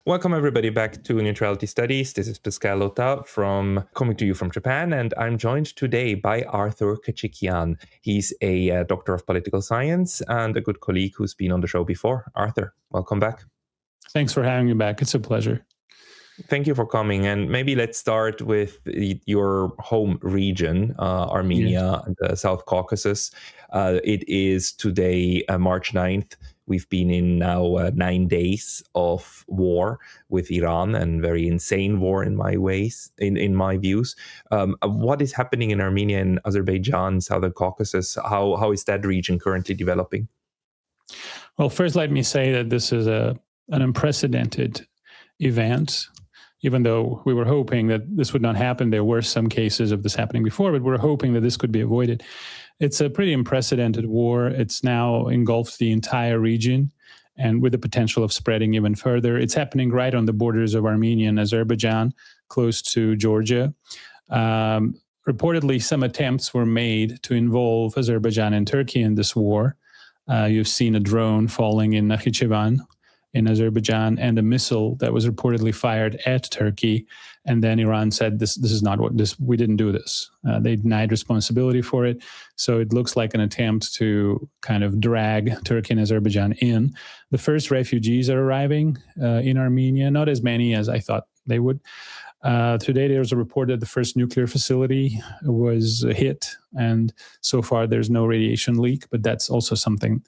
Welcome everybody back to Neutrality Studies. This is Pascal Lota coming to you from Japan, and I'm joined today by Arthur Kachikian. He's a doctor of political science and a good colleague who's been on the show before. Arthur, welcome back. Thanks for having me back. It's a pleasure. Thank you for coming. And maybe let's start with your home region, Armenia, and the South Caucasus. It is today, March 9th. We've been in now 9 days of war with Iran, and very insane war in my views. What is happening in Armenia and Azerbaijan, Southern Caucasus? How is that region currently developing? Well, first, let me say that this is an unprecedented event. Even though we were hoping that this would not happen, there were some cases of this happening before, but we're hoping that this could be avoided. It's a pretty unprecedented war. It's now engulfed the entire region, and with the potential of spreading even further. It's happening right on the borders of Armenia and Azerbaijan, close to Georgia. Reportedly, some attempts were made to involve Azerbaijan and Turkey in this war. You've seen a drone falling in Nakhichevan in Azerbaijan, and a missile that was reportedly fired at Turkey. And then Iran said, this is not we didn't do this. They denied responsibility for it. So it looks like an attempt to kind of drag Turkey and Azerbaijan in. The first refugees are arriving in Armenia, not as many as I thought they would. Today, there was a report that the first nuclear facility was hit, and so far there's no radiation leak, but that's also something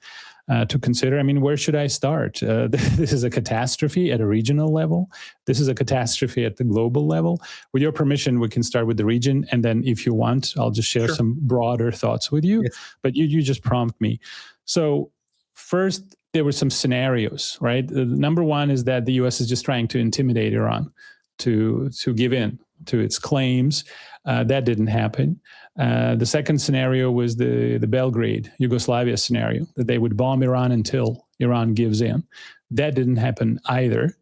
to consider. I mean, where should I start? This is a catastrophe at a regional level. This is a catastrophe at the global level. With your permission, we can start with the region, and then if you want, I'll just share some broader thoughts with you. Yes. But you just prompt me. So first, there were some scenarios, right? Number one is that the U.S. is just trying to intimidate Iran to give in to its claims. That didn't happen. The second scenario was the Belgrade, Yugoslavia scenario, that they would bomb Iran until Iran gives in. That didn't happen either.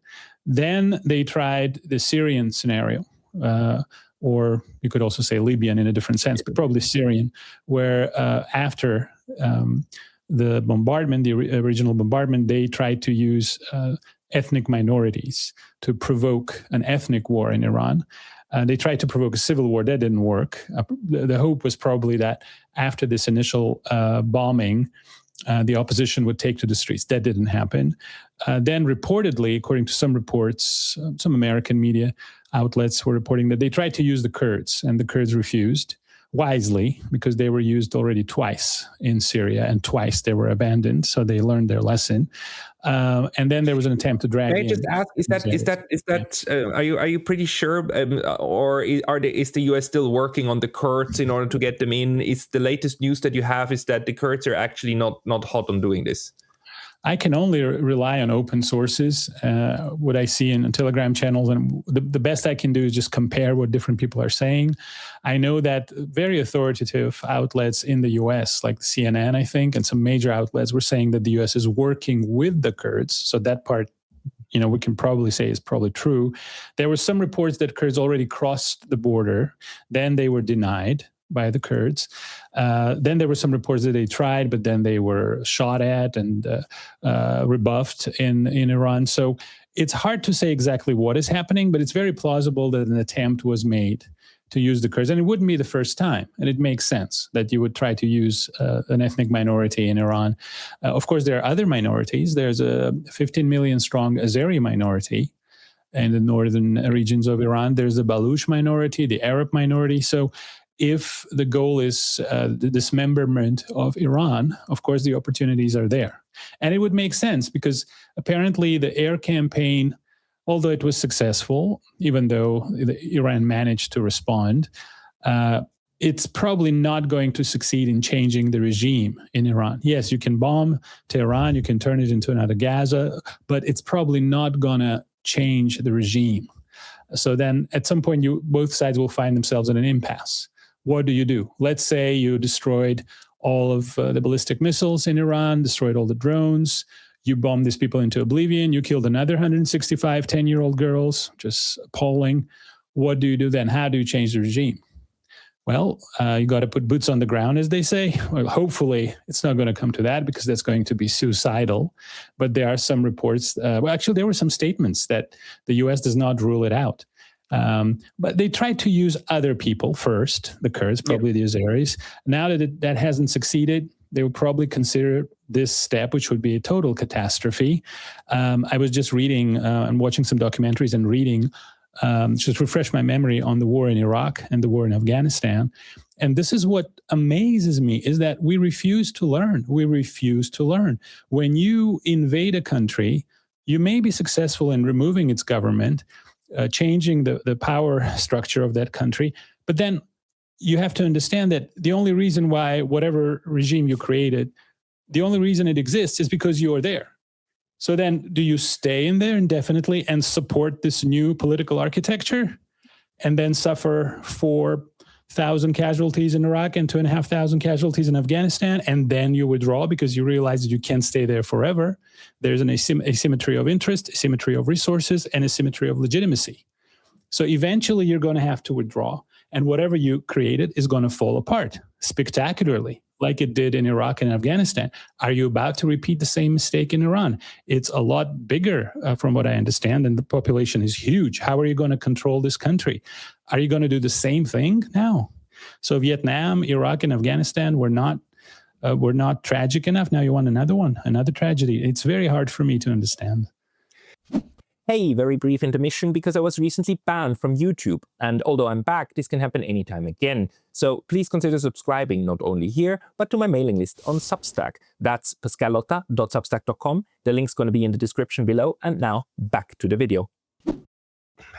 Then they tried the Syrian scenario, or you could also say Libyan in a different sense, but probably Syrian, where after the bombardment, the original bombardment, they tried to use ethnic minorities to provoke an ethnic war in Iran. They tried to provoke a civil war. That didn't work. The hope was probably that after this initial bombing, the opposition would take to the streets. That didn't happen. Then reportedly, according to some reports, some American media outlets were reporting that they tried to use the Kurds, and the Kurds refused, wisely, because they were used already twice in Syria, and twice they were abandoned, so they learned their lesson. And then there was an attempt to drag. Can I just ask? Are you pretty sure, or is the U.S. still working on the Kurds in order to get them in? Is the latest news that you have is that the Kurds are actually not hot on doing this? I can only rely on open sources, what I see in Telegram channels, and the best I can do is just compare what different people are saying. I know that very authoritative outlets in the US, like CNN, I think, and some major outlets were saying that the US is working with the Kurds. So that part, we can probably say is probably true. There were some reports that Kurds already crossed the border. Then they were denied by the Kurds. Then there were some reports that they tried, but then they were shot at and rebuffed in Iran. So it's hard to say exactly what is happening, but it's very plausible that an attempt was made to use the Kurds. And it wouldn't be the first time. And it makes sense that you would try to use an ethnic minority in Iran. Of course, there are other minorities. There's a 15 million strong Azeri minority in the northern regions of Iran. There's the Baluch minority, the Arab minority. So if the goal is the dismemberment of Iran, of course, the opportunities are there. And it would make sense because apparently the air campaign, although it was successful, even though Iran managed to respond, it's probably not going to succeed in changing the regime in Iran. Yes, you can bomb Tehran, you can turn it into another Gaza, but it's probably not going to change the regime. So then at some point, both sides will find themselves in an impasse. What do? Let's say you destroyed all of the ballistic missiles in Iran, destroyed all the drones, you bombed these people into oblivion, you killed another 165 10-year-old girls, just appalling. What do you do then? How do you change the regime? Well, you got to put boots on the ground, as they say. Well, hopefully, it's not going to come to that because that's going to be suicidal. But there are some reports. Well, actually, there were some statements that the U.S. does not rule it out. But they tried to use other people first, the Kurds, probably the Azeris. Now that that hasn't succeeded, they would probably consider this step, which would be a total catastrophe. I was just reading and watching some documentaries and reading, just refresh my memory on the war in Iraq and the war in Afghanistan. And this is what amazes me, is that we refuse to learn. We refuse to learn. When you invade a country, you may be successful in removing its government, changing the power structure of that country, but then you have to understand that the only reason why whatever regime you created, the only reason it exists is because you are there. So then do you stay in there indefinitely and support this new political architecture and then suffer 4,000 casualties in Iraq and 2,500 casualties in Afghanistan, and then you withdraw because you realize that you can't stay there forever? There's an asymmetry of interest, asymmetry of resources, and asymmetry of legitimacy. So eventually you're going to have to withdraw, and whatever you created is going to fall apart spectacularly, like it did in Iraq and Afghanistan. Are you about to repeat the same mistake in Iran? It's a lot bigger, from what I understand, and the population is huge. How are you going to control this country? Are you going to do the same thing now? So Vietnam, Iraq, and Afghanistan were not tragic enough. Now you want another one, another tragedy. It's very hard for me to understand. Hey, very brief intermission because I was recently banned from YouTube, and although I'm back, this can happen anytime again. So please consider subscribing not only here, but to my mailing list on Substack. That's pascalotta.substack.com. The link's going to be in the description below, and now back to the video.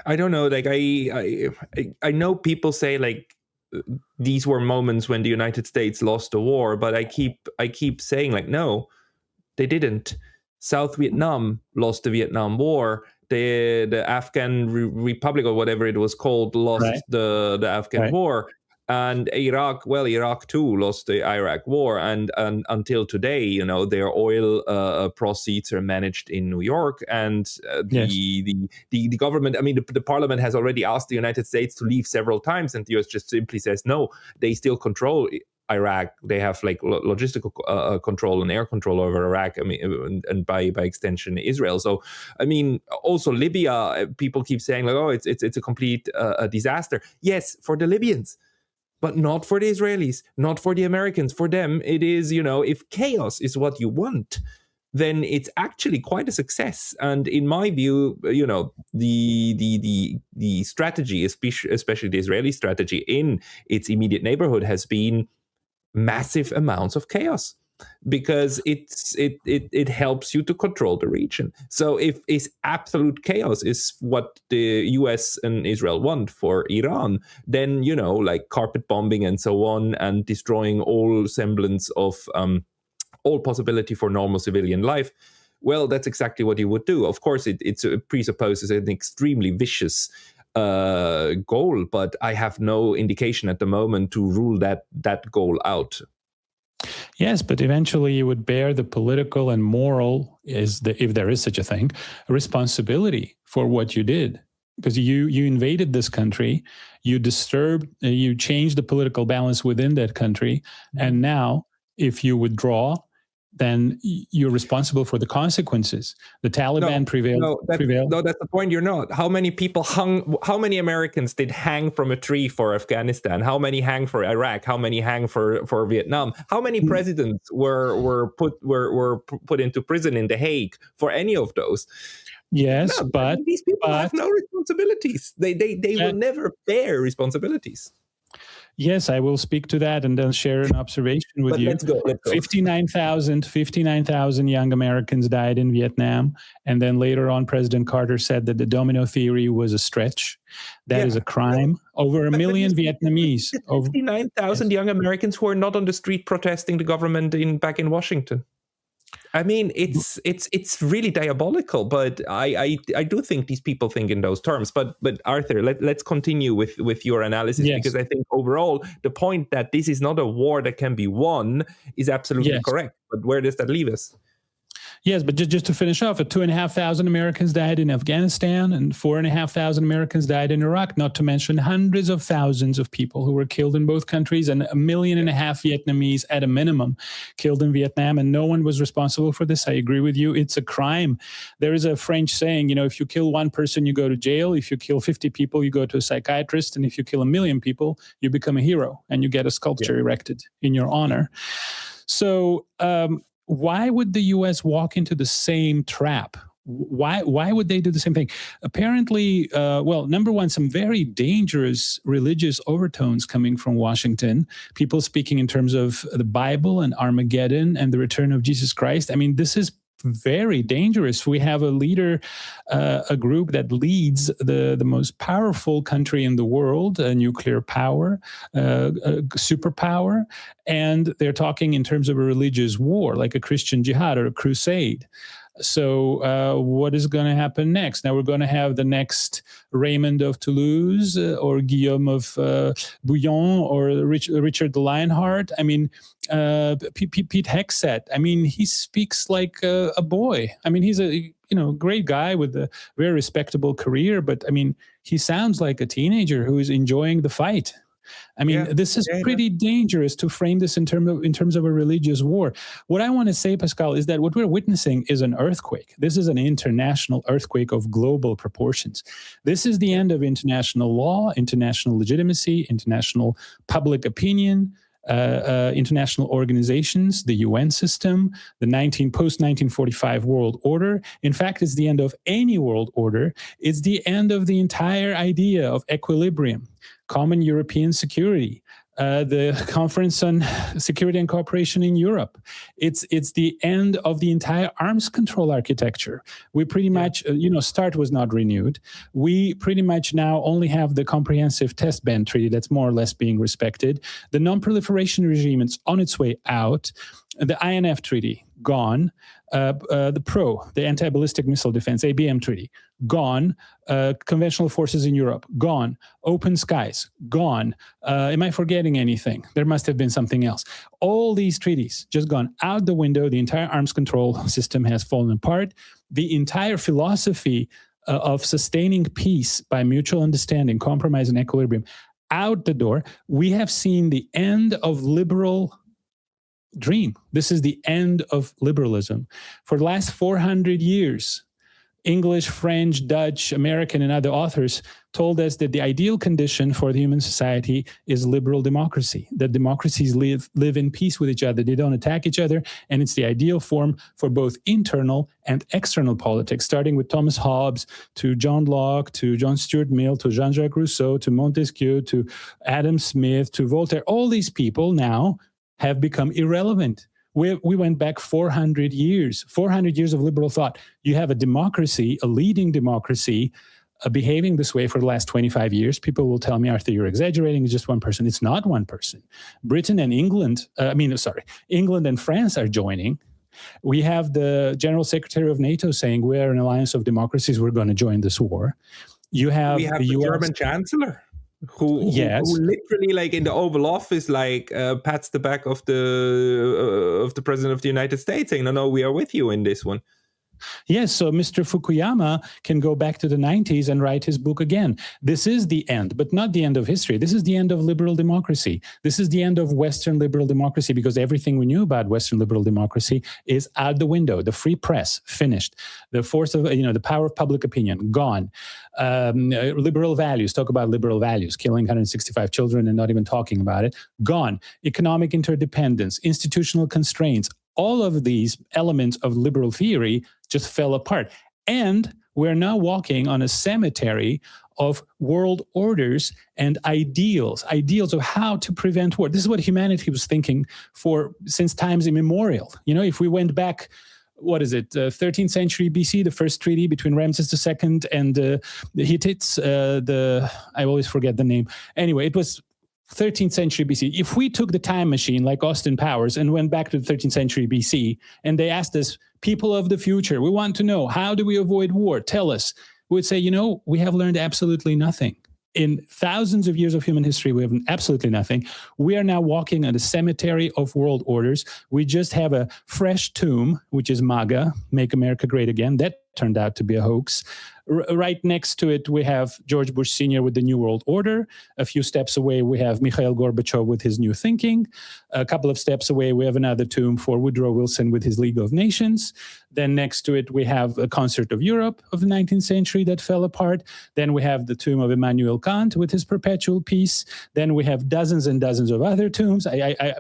I don't know, like I know people say like these were moments when the United States lost the war, but I keep saying like, no, they didn't. South Vietnam lost the Vietnam War. The Afghan Republic, or whatever it was called, lost the Afghan War. And Iraq, well, Iraq too lost the Iraq War. And until today, you know, their oil proceeds are managed in New York. And the government, I mean, the parliament has already asked the United States to leave several times, and the US just simply says no. They still control Iraq. They have like logistical control and air control over Iraq. I mean, and by extension, Israel. So, I mean, also Libya. People keep saying like, oh, it's a complete disaster. Yes, for the Libyans, but not for the Israelis, not for the Americans. For them, it is, you know, if chaos is what you want, then it's actually quite a success. And in my view, you know, the strategy, especially the Israeli strategy in its immediate neighborhood, has been massive amounts of chaos, because it helps you to control the region. So if absolute chaos is what the US and Israel want for Iran, then, you know, like carpet bombing and so on, and destroying all semblance of all possibility for normal civilian life, well, that's exactly what you would do. Of course, it presupposes an extremely vicious goal, but I have no indication at the moment to rule that goal out. Yes, but eventually you would bear the political and moral, if there is such a thing, responsibility for what you did. Because you invaded this country, you changed the political balance within that country, and now if you withdraw, then you're responsible for the consequences. The Taliban prevailed. No, that's the point. You're not. How many Americans did hang from a tree for Afghanistan? How many hang for Iraq? How many hang for Vietnam? How many presidents were put into prison in The Hague for any of those? Yes, no, but these people have no responsibilities. They will never bear responsibilities. Yes, I will speak to that and then share an observation with you. Let's go. 59,000 young Americans died in Vietnam. And then later on, President Carter said that the domino theory was a stretch. That is a crime. Over a million Vietnamese. 59,000 young Americans who are not on the street protesting the government back in Washington. I mean, it's really diabolical, but I do think these people think in those terms. But Arthur, let's continue with your analysis, because I think overall the point that this is not a war that can be won is absolutely correct. But where does that leave us? Yes, but just to finish off, 2,500 Americans died in Afghanistan and 4,500 Americans died in Iraq, not to mention hundreds of thousands of people who were killed in both countries and 1.5 million Vietnamese at a minimum killed in Vietnam. And no one was responsible for this. I agree with you. It's a crime. There is a French saying, if you kill one person, you go to jail. If you kill 50 people, you go to a psychiatrist. And if you kill 1 million people, you become a hero and you get a sculpture erected in your honor. So, why would the U.S. walk into the same trap? Why would they do the same thing? Apparently, number one, some very dangerous religious overtones coming from Washington. People speaking in terms of the Bible and Armageddon and the return of Jesus Christ. I mean, this is very dangerous. We have a leader, a group that leads the most powerful country in the world, a nuclear power, a superpower, and they're talking in terms of a religious war, like a Christian jihad or a crusade. So what is going to happen next? Now we're going to have the next Raymond of Toulouse or Guillaume of Bouillon or Richard the Lionheart. I mean, Pete Hegseth. I mean, he speaks like a boy. I mean, he's a great guy with a very respectable career, but I mean, he sounds like a teenager who is enjoying the fight. I mean, this is pretty dangerous to frame this in terms of a religious war. What I want to say, Pascal, is that what we're witnessing is an earthquake. This is an international earthquake of global proportions. This is the end of international law, international legitimacy, international public opinion, international organizations, the UN system, the post-1945 world order. In fact, it's the end of any world order. It's the end of the entire idea of equilibrium, common European security, the Conference on Security and Cooperation in Europe. It's the end of the entire arms control architecture. We pretty much, START was not renewed. We pretty much now only have the Comprehensive Test Ban Treaty that's more or less being respected. The non-proliferation regime is on its way out. The INF Treaty, gone. The Anti-Ballistic Missile Defense, ABM Treaty, gone. Conventional forces in Europe, gone. Open skies, gone. Am I forgetting anything? There must have been something else. All these treaties just gone out the window. The entire arms control system has fallen apart. The entire philosophy of sustaining peace by mutual understanding, compromise, and equilibrium out the door. We have seen the end of liberal dream. This is the end of liberalism. For the last 400 years, English, French, Dutch, American, and other authors told us that the ideal condition for the human society is liberal democracy, that democracies live in peace with each other. They don't attack each other, and it's the ideal form for both internal and external politics, starting with Thomas Hobbes, to John Locke, to John Stuart Mill, to Jean-Jacques Rousseau, to Montesquieu, to Adam Smith, to Voltaire. All these people now have become irrelevant. We went back 400 years of liberal thought. You have a democracy, a leading democracy, behaving this way for the last 25 years. People will tell me, Arthur, you're exaggerating. It's just one person. It's not one person. Britain and England and France are joining. We have the General Secretary of NATO saying we are an alliance of democracies. We're going to join this war. We have the US, German Chancellor. Who literally, like in the Oval Office, pats the back of the President of the United States, saying, "No, we are with you in this one." Yes, so Mr. Fukuyama can go back to the 90s and write his book again. This is the end, but not the end of history. This is the end of liberal democracy. This is the end of Western liberal democracy, because everything we knew about Western liberal democracy is out the window. The free press, finished. The force of, the power of public opinion, gone. Liberal values, talk about liberal values, killing 165 children and not even talking about it, gone. Economic interdependence, institutional constraints, all of these elements of liberal theory just fell apart. And we're now walking on a cemetery of world orders and ideals of how to prevent war. This is what humanity was thinking since times immemorial. If we went back, 13th century BC, the first treaty between Ramses II and the Hittites, I always forget the name. Anyway, it was 13th century BC. If we took the time machine like Austin Powers and went back to the 13th century BC, and they asked us, people of the future, we want to know, how do we avoid war? Tell us. We would say, we have learned absolutely nothing. in thousands of years of human history, we have absolutely nothing. We are now walking on a cemetery of world orders. We just have a fresh tomb, which is MAGA, Make America Great Again. That turned out to be a hoax. Right next to it, we have George Bush Sr. with the New World Order. A few steps away, we have Mikhail Gorbachev with his New Thinking. A couple of steps away, we have another tomb for Woodrow Wilson with his League of Nations. Then next to it, we have a Concert of Europe of the 19th century that fell apart. Then we have the tomb of Immanuel Kant with his Perpetual Peace. Then we have dozens and dozens of other tombs.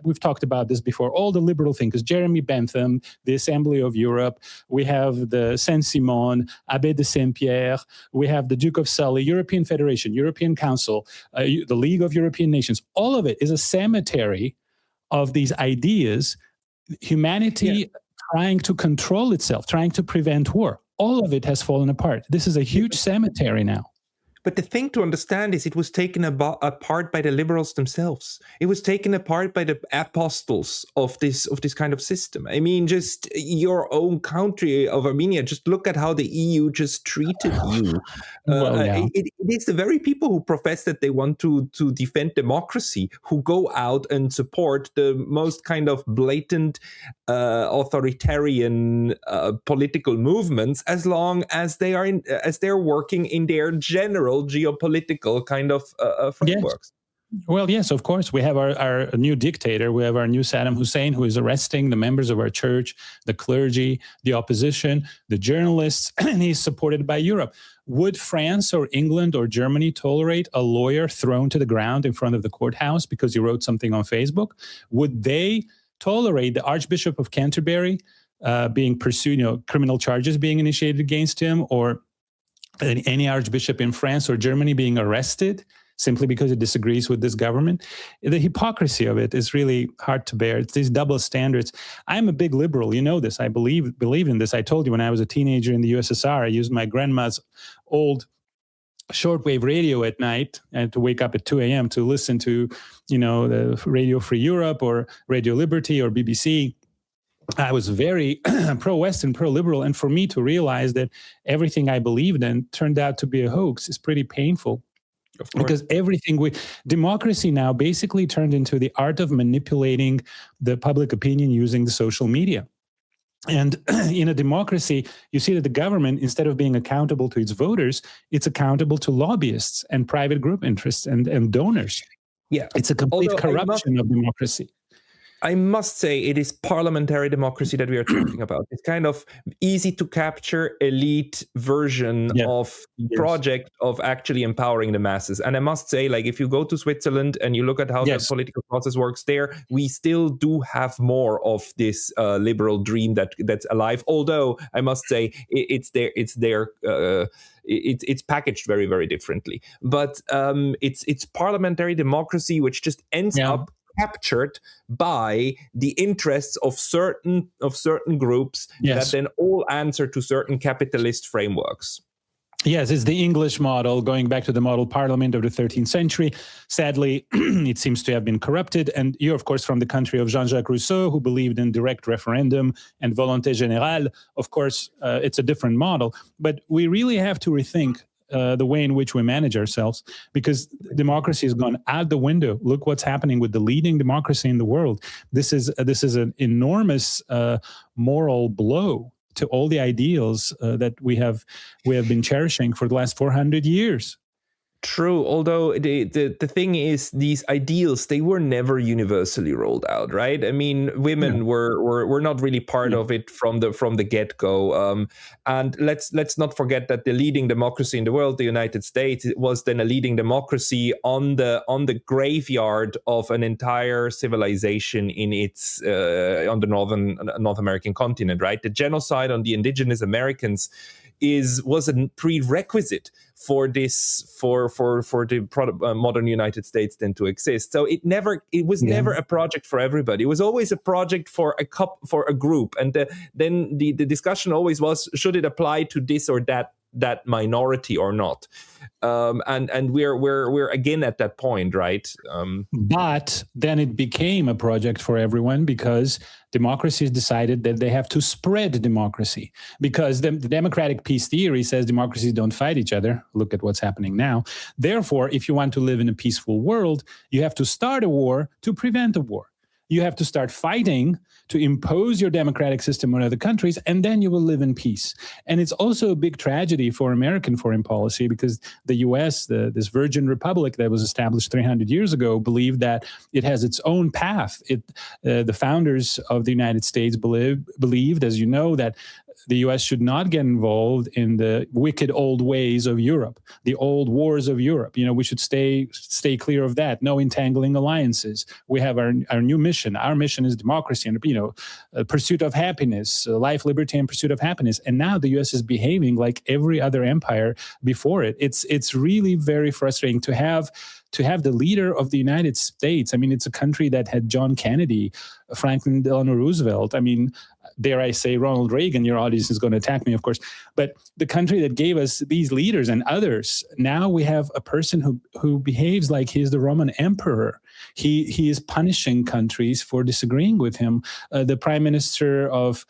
We've talked about this before. All the liberal thinkers, Jeremy Bentham, the Assembly of Europe. We have the Saint-Simon, Abbé de Saint-Pierre. We have the Duke of Sully, European Federation, European Council, the League of European Nations. All of it is a cemetery of these ideas, humanity trying to control itself, trying to prevent war. All of it has fallen apart. This is a huge cemetery now. But the thing to understand is it was taken apart by the liberals themselves. It was taken apart by the apostles of this kind of system. I mean, just your own country of Armenia, just look at how the EU just treated you. It is the very people who profess that they want to defend democracy who go out and support the most kind of blatant authoritarian political movements, as long as they're working in their general geopolitical kind of frameworks. Yes. Well, yes, of course. We have our new dictator. We have our new Saddam Hussein, who is arresting the members of our church, the clergy, the opposition, the journalists, and he's supported by Europe. Would France or England or Germany tolerate a lawyer thrown to the ground in front of the courthouse because he wrote something on Facebook? Would they tolerate the Archbishop of Canterbury being pursued, criminal charges being initiated against him, or any archbishop in France or Germany being arrested simply because it disagrees with this government? The hypocrisy of it is really hard to bear. It's these double standards. I'm a big liberal. You know this. I believe in this. I told you when I was a teenager in the USSR, I used my grandma's old shortwave radio at night and to wake up at 2 a.m. to listen to, the Radio Free Europe or Radio Liberty or BBC. I was very pro-Western, pro-liberal, and for me to realize that everything I believed in turned out to be a hoax is pretty painful. Of course. Because democracy now basically turned into the art of manipulating the public opinion using the social media. And in a democracy, you see that the government, instead of being accountable to its voters, it's accountable to lobbyists and private group interests and donors. Yeah, it's a complete corruption of democracy. I must say it is parliamentary democracy that we are talking about. It's kind of easy to capture elite version of the project of actually empowering the masses. And I must say, if you go to Switzerland and you look at how the political process works there, we still do have more of this liberal dream that's alive. Although I must say it's packaged very, very differently. But it's parliamentary democracy, which just ends up captured by the interests of certain groups that then all answer to certain capitalist frameworks. Yes, it's the English model, going back to the model parliament of the 13th century. Sadly, it seems to have been corrupted. And you're, of course, from the country of Jean-Jacques Rousseau, who believed in direct referendum and volonté générale. Of course, it's a different model. But we really have to rethink the way in which we manage ourselves, because democracy has gone out the window. Look what's happening with the leading democracy in the world. This is an enormous moral blow to all the ideals that we have been cherishing for the last 400 years. True, although the thing is, these ideals, they were never universally rolled out, right? I mean, women were not really part of it from the get-go. And let's not forget that the leading democracy in the world, the United States, was then a leading democracy on the graveyard of an entire civilization in its on the North American continent, right? The genocide on the indigenous Americans was a prerequisite for the modern United States then to exist. So it was never a project for everybody. It was always a project for a group, and then the discussion always was, should it apply to this or that that minority or not? And we're again at that point, right? But then it became a project for everyone because democracies decided that they have to spread democracy, because the democratic peace theory says democracies don't fight each other. Look at what's happening now. Therefore, if you want to live in a peaceful world, you have to start a war to prevent a war. You have to start fighting to impose your democratic system on other countries, and then you will live in peace. And it's also a big tragedy for American foreign policy, because the US, this Virgin Republic that was established 300 years ago, believed that it has its own path. The founders of the United States believed, as you know, that the US should not get involved in the wicked old ways of Europe, the old wars of Europe. We should stay clear of that. No entangling alliances. We have our new mission. Our mission is democracy and, pursuit of happiness, life, liberty, and pursuit of happiness. And now the US is behaving like every other empire before it. It's really very frustrating to have the leader of the United States. I mean, it's a country that had John Kennedy, Franklin Delano Roosevelt. I mean, dare I say Ronald Reagan. Your audience is going to attack me, of course. But the country that gave us these leaders and others, now we have a person who behaves like he's the Roman emperor. He is punishing countries for disagreeing with him. The prime minister of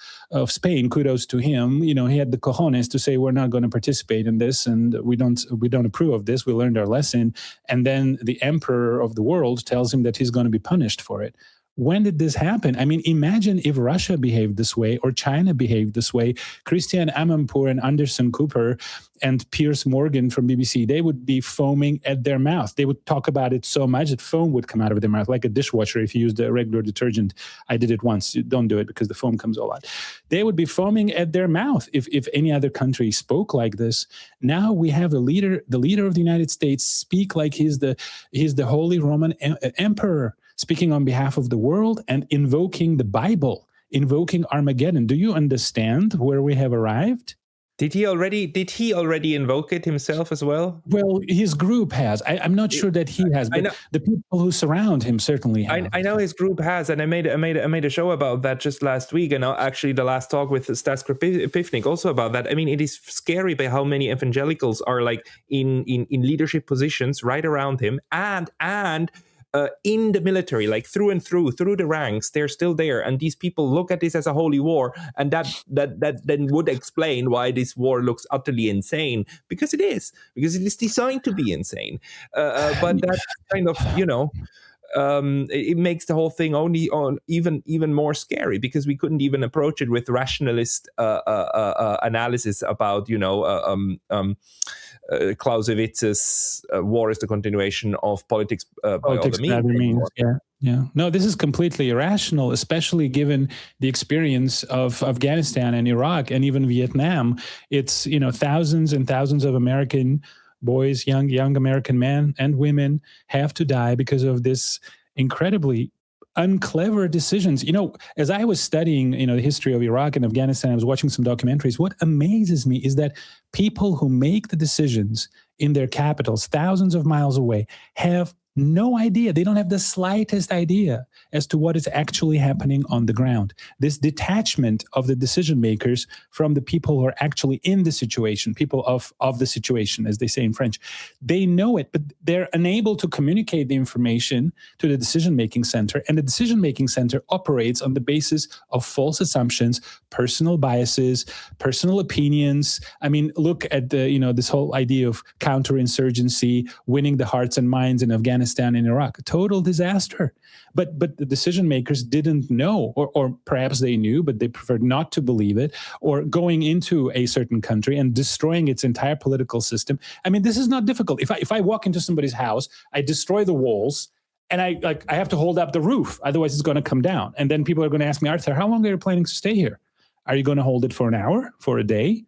Spain, kudos to him. He had the cojones to say, we're not going to participate in this, and we don't approve of this. We learned our lesson. And then the emperor of the world tells him that he's going to be punished for it. When did this happen? I mean, imagine if Russia behaved this way or China behaved this way. Christian Amanpour and Anderson Cooper and Piers Morgan from BBC, they would be foaming at their mouth. They would talk about it so much that foam would come out of their mouth, like a dishwasher if you used a regular detergent. I did it once. Don't do it because the foam comes all out. They would be foaming at their mouth if any other country spoke like this. Now we have the leader of the United States speak like he's the Holy Roman Emperor, speaking on behalf of the world and invoking the Bible, invoking Armageddon. Do you understand where we have arrived? Did he already invoke it himself as well? Well, his group has. I'm not sure that he has, but the people who surround him certainly have. I know his group has, and I made a show about that just last week, and actually the last talk with Stas Kripivnik also about that. I mean, it is scary by how many evangelicals are like in leadership positions right around him, and in the military, like through and through the ranks, they're still there. And these people look at this as a holy war. And that then would explain why this war looks utterly insane, because it is designed to be insane. But that's kind of, it makes the whole thing only even more scary, because we couldn't even approach it with rationalist analysis about, Clausewitz's war is the continuation of politics by all the means. Yeah. No, this is completely irrational, especially given the experience of Afghanistan and Iraq and even Vietnam. It's, thousands and thousands of American boys, young American men and women have to die because of this incredibly unclever decisions. As I was studying, the history of Iraq and Afghanistan, I was watching some documentaries. What amazes me is that people who make the decisions in their capitals, thousands of miles away, have no idea. They don't have the slightest idea as to what is actually happening on the ground. This detachment of the decision makers from the people who are actually in the situation, people of the situation, as they say in French, they know it, but they're unable to communicate the information to the decision-making center. And the decision-making center operates on the basis of false assumptions, personal biases, personal opinions. I mean, look at this whole idea of counterinsurgency, winning the hearts and minds in Afghanistan and Iraq, a total disaster. But the decision makers didn't know, or perhaps they knew, but they preferred not to believe it, or going into a certain country and destroying its entire political system. I mean, this is not difficult. If I walk into somebody's house, I destroy the walls, and I have to hold up the roof, otherwise it's going to come down. And then people are going to ask me, Arthur, how long are you planning to stay here? Are you going to hold it for an hour, for a day,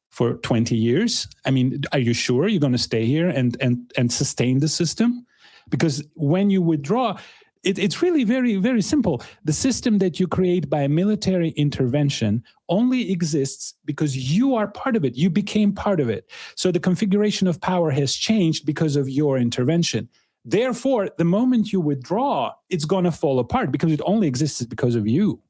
for 20 years? I mean, are you sure you're going to stay here and sustain the system? Because when you withdraw, it's really very, very simple. The system that you create by a military intervention only exists because you are part of it. You became part of it. So the configuration of power has changed because of your intervention. Therefore, the moment you withdraw, it's going to fall apart because it only exists because of you.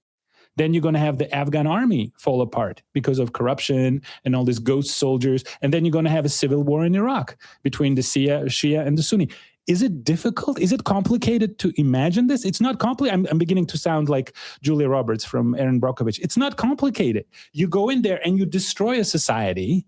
Then you're going to have the Afghan army fall apart because of corruption and all these ghost soldiers. And then you're going to have a civil war in Iraq between the Shia and the Sunni. Is it difficult? Is it complicated to imagine this? It's not complicated. I'm beginning to sound like Julia Roberts from Erin Brockovich. It's not complicated. You go in there and you destroy a society,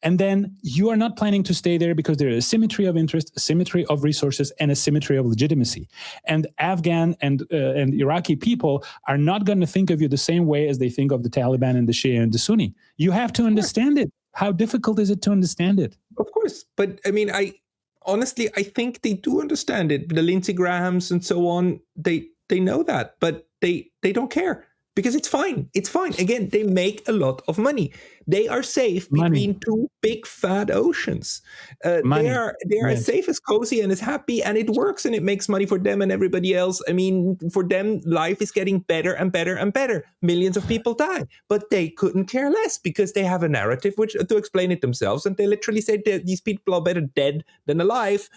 and then you are not planning to stay there because there is a symmetry of interest, a symmetry of resources, and a symmetry of legitimacy. And Afghan and Iraqi people are not going to think of you the same way as they think of the Taliban and the Shia and the Sunni. You have to understand it. How difficult is it to understand it? Of course. But I mean, honestly, I think they do understand it. The Lindsey Grahams and so on, they know that, but they don't care because it's fine. It's fine. Again, they make a lot of money. They are safe between two big fat oceans. They are as safe, as cozy, and as happy, and it works, and it makes money for them and everybody else. I mean, for them, life is getting better and better and better. Millions of people die, but they couldn't care less because they have a narrative to explain it themselves, and they literally say that these people are better dead than alive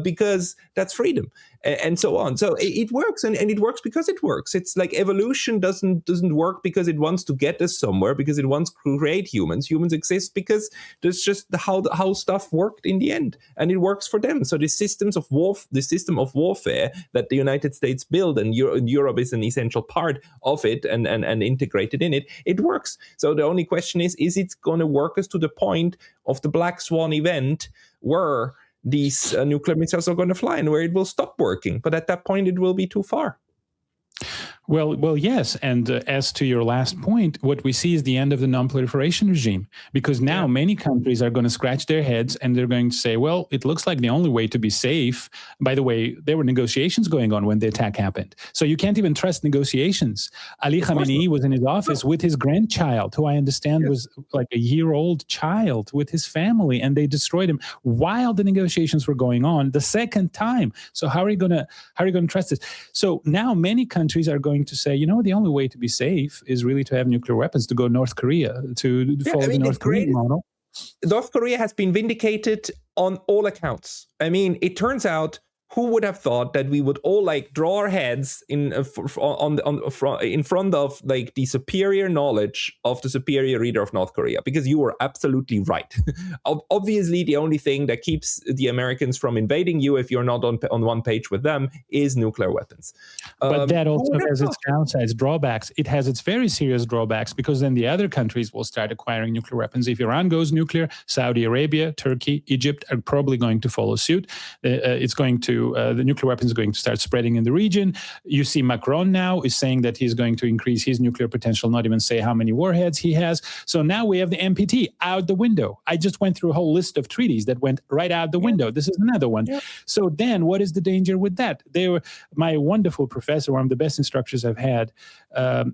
because that's freedom, and so on. So it works, and it works because it works. It's like evolution doesn't work because it wants to get us somewhere, because it wants to create humans. Humans exist because that's just how stuff worked in the end, and it works for them. So the system of warfare that the United States built, and Europe is an essential part of it and integrated in it, it works. So the only question is it going to work us to the point of the black swan event where these nuclear missiles are going to fly and where it will stop working? But at that point, it will be too far. Well, yes. And as to your last point, what we see is the end of the non-proliferation regime, because now many countries are going to scratch their heads and they're going to say, well, it looks like the only way to be safe. By the way, there were negotiations going on when the attack happened. So you can't even trust negotiations. Ali Khamenei was in his office with his grandchild, who I understand was like a year-old child, with his family, and they destroyed him while the negotiations were going on the second time. So how are you going to trust this? So now many countries are going to say, the only way to be safe is really to have nuclear weapons, to go North Korea, to follow the North Korean model. North Korea has been vindicated on all accounts. I mean, it turns out, who would have thought that we would all draw our heads in front of the superior knowledge of the superior leader of North Korea? Because you were absolutely right. Obviously, the only thing that keeps the Americans from invading you, if you're not on one page with them, is nuclear weapons. But that also has its downsides, drawbacks. It has its very serious drawbacks, because then the other countries will start acquiring nuclear weapons. If Iran goes nuclear, Saudi Arabia, Turkey, Egypt are probably going to follow suit. The nuclear weapons are going to start spreading in the region. You see Macron now is saying that he's going to increase his nuclear potential, not even say how many warheads he has. So now we have the NPT out the window. I just went through a whole list of treaties that went right out the window. This is another one. So then what is the danger with that? My wonderful professor, one of the best instructors I've had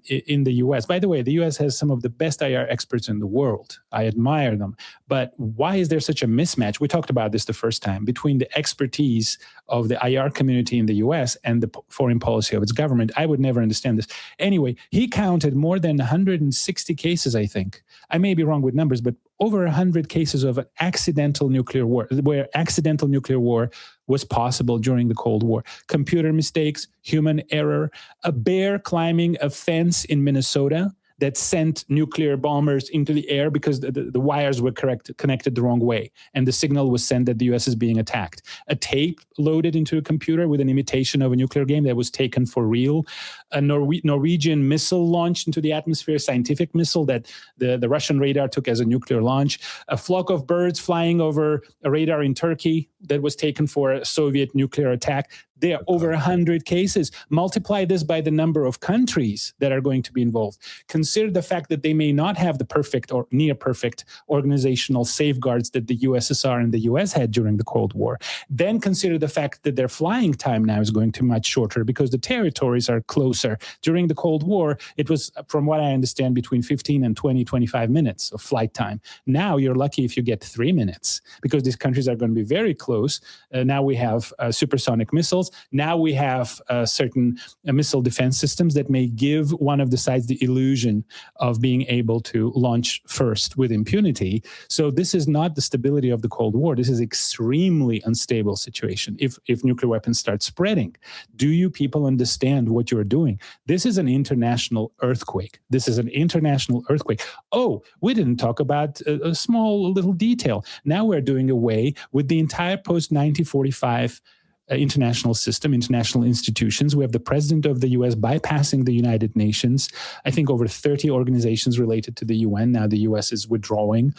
in the US. By the way, the US has some of the best IR experts in the world. I admire them. But why is there such a mismatch? We talked about this the first time, between the expertise of the IR community in the US and the foreign policy of its government. I would never understand this. Anyway, he counted more than 160 cases, I think. I may be wrong with numbers, but over 100 cases of an accidental nuclear war, where accidental nuclear war was possible during the Cold War. Computer mistakes, human error, a bear climbing a fence in Minnesota that sent nuclear bombers into the air because the wires were connected the wrong way, and the signal was sent that the US is being attacked. A tape loaded into a computer with an imitation of a nuclear game that was taken for real. A Norwegian missile launched into the atmosphere, scientific missile that the Russian radar took as a nuclear launch. A flock of birds flying over a radar in Turkey that was taken for a Soviet nuclear attack. There are over 100 cases. Multiply this by the number of countries that are going to be involved. Consider the fact that they may not have the perfect or near perfect organizational safeguards that the USSR and the US had during the Cold War. Then consider the fact that their flying time now is going to be much shorter because the territories are closer. During the Cold War, it was, from what I understand, between 15 and 20, 25 minutes of flight time. Now you're lucky if you get 3 minutes because these countries are going to be very close. Now we have supersonic missiles. Now we have certain missile defense systems that may give one of the sides the illusion of being able to launch first with impunity. So this is not the stability of the Cold War. This is extremely unstable situation. If nuclear weapons start spreading, do you people understand what you're doing? doing. This is an international earthquake. This is an international earthquake. Oh, we didn't talk about a small little detail. Now we're doing away with the entire post-1945 international system, international institutions. We have the president of the US bypassing the United Nations. I think over 30 organizations related to the UN. Now the US is withdrawing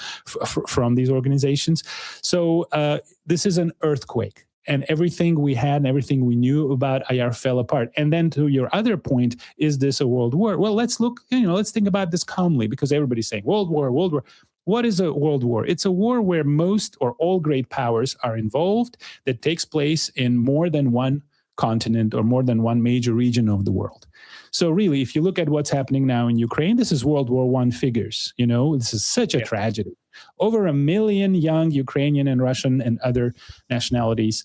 from these organizations. So this is an earthquake. And everything we had and everything we knew about IR fell apart. And then to your other point, is this a world war? Well, let's look, let's think about this calmly, because everybody's saying world war, world war. What is a world war? It's a war where most or all great powers are involved, that takes place in more than one continent or more than one major region of the world. So really, if you look at what's happening now in Ukraine, this is World War I figures. This is such a tragedy. Over 1 million young Ukrainian and Russian and other nationalities,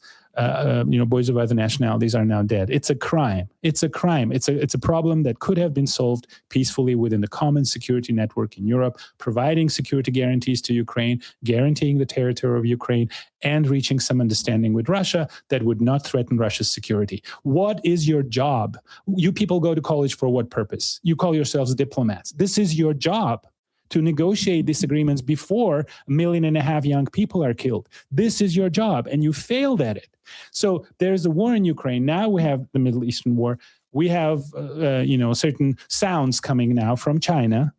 boys of other nationalities are now dead. It's a crime. It's a crime. It's a problem that could have been solved peacefully within the common security network in Europe, providing security guarantees to Ukraine, guaranteeing the territory of Ukraine, and reaching some understanding with Russia that would not threaten Russia's security. What is your job? You people go to college for what purpose? You call yourselves diplomats. This is your job, to negotiate these agreements before 1.5 million young people are killed. This is your job, and you failed at it. So there's a war in Ukraine. Now we have the Middle Eastern war. We have, certain sounds coming now from China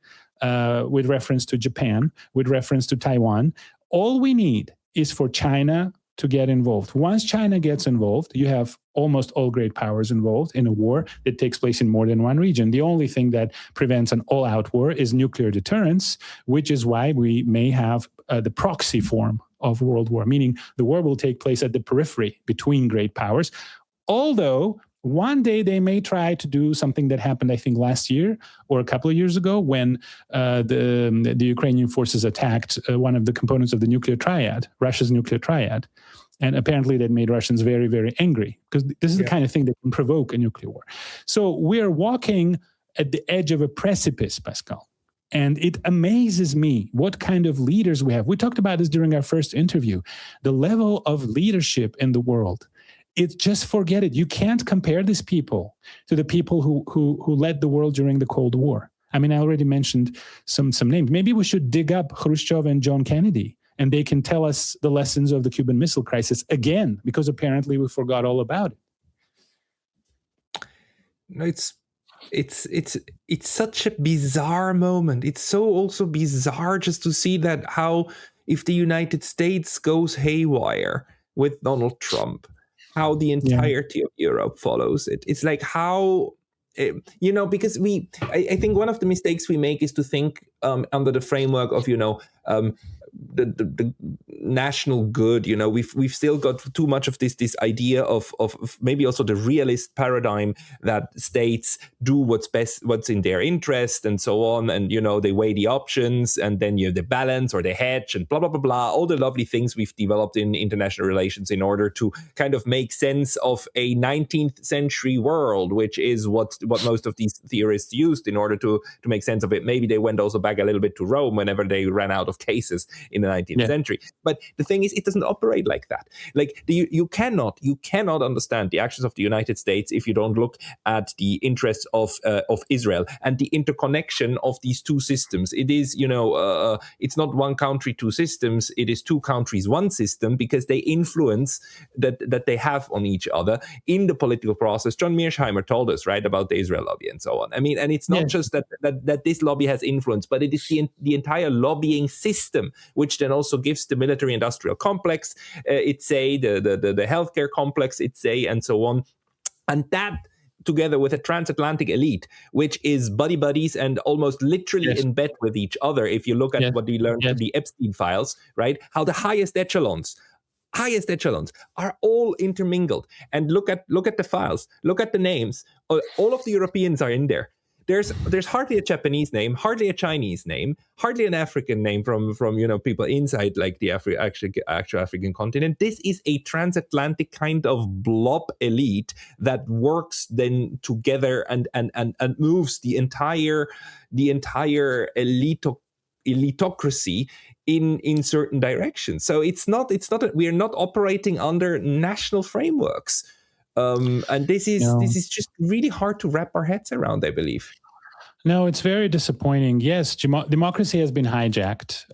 with reference to Japan, with reference to Taiwan. All we need is for China to get involved. Once China gets involved, you have almost all great powers involved in a war that takes place in more than one region. The only thing that prevents an all-out war is nuclear deterrence, which is why we may have the proxy form of world war, meaning the war will take place at the periphery between great powers. Although one day they may try to do something that happened, I think, last year or a couple of years ago, when the Ukrainian forces attacked one of the components of the nuclear triad, Russia's nuclear triad. And apparently that made Russians very, very angry, because this is the kind of thing that can provoke a nuclear war. So we're walking at the edge of a precipice, Pascal. And it amazes me what kind of leaders we have. We talked about this during our first interview. The level of leadership in the world. It's just forget it. You can't compare these people to the people who led the world during the Cold War. I mean, I already mentioned some names. Maybe we should dig up Khrushchev and John Kennedy, and they can tell us the lessons of the Cuban Missile Crisis again, because apparently we forgot all about it. No, it's such a bizarre moment. It's so also bizarre just to see that how, if the United States goes haywire with Donald Trump, how the entirety of Europe follows it. It's like how, because I think one of the mistakes we make is to think under the framework of, the national good. We've still got too much of this idea of maybe also the realist paradigm that states do what's in their interest and so on, and they weigh the options, and then they balance or they hedge and blah blah blah blah, all the lovely things we've developed in international relations in order to kind of make sense of a 19th century world, which is what most of these theorists used in order to make sense of it. Maybe they went also back a little bit to Rome whenever they ran out of cases in the 19th century. But the thing is, it doesn't operate like that. Like you cannot understand the actions of the United States if you don't look at the interests of Israel and the interconnection of these two systems. It is, it's not one country, two systems. It is two countries, one system, because they influence that they have on each other in the political process. John Mearsheimer told us, right, about the Israel lobby and so on. I mean, and it's not just that this lobby has influence, but it is the entire lobbying system, which then also gives the military-industrial complex, it's the healthcare complex, and so on. And that, together with a transatlantic elite, which is buddies and almost literally in bed with each other. If you look at what we learned from the Epstein files, right? How the highest echelons are all intermingled. And look at the files, look at the names. All of the Europeans are in there. There's hardly a Japanese name, hardly a Chinese name, hardly an African name from people inside like the actual African continent. This is a transatlantic kind of blob elite that works then together and moves the entire elitocracy in certain directions. So it's not we are not operating under national frameworks. And this is just really hard to wrap our heads around, I believe. No, it's very disappointing. Yes, democracy has been hijacked.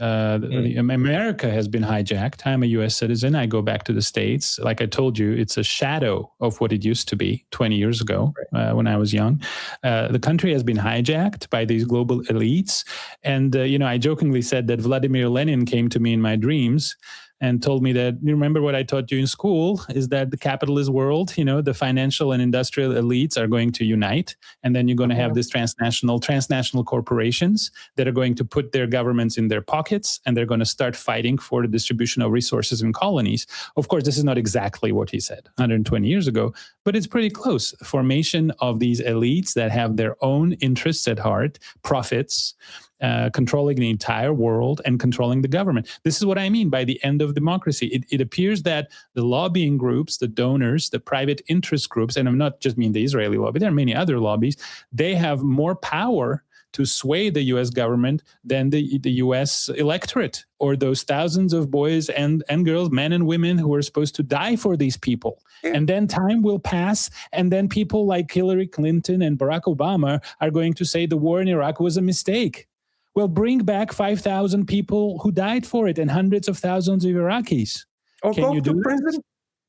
America has been hijacked. I'm a U.S. citizen. I go back to the States. Like I told you, it's a shadow of what it used to be 20 years ago when I was young. The country has been hijacked by these global elites. And, I jokingly said that Vladimir Lenin came to me in my dreams and told me that, you remember what I taught you in school, is that the capitalist world, the financial and industrial elites are going to unite. And then you're going to have these transnational corporations that are going to put their governments in their pockets, and they're going to start fighting for the distribution of resources in colonies. Of course, this is not exactly what he said 120 years ago, but it's pretty close. Formation of these elites that have their own interests at heart, profits, controlling the entire world and controlling the government. This is what I mean by the end of democracy. It appears that the lobbying groups, the donors, the private interest groups, and I'm not just mean the Israeli lobby, there are many other lobbies, they have more power to sway the U.S. government than the U.S. electorate, or those thousands of boys and girls, men and women who are supposed to die for these people. Yeah. And then time will pass, and then people like Hillary Clinton and Barack Obama are going to say the war in Iraq was a mistake. Well, bring back 5,000 people who died for it and hundreds of thousands of Iraqis. Or go to prison.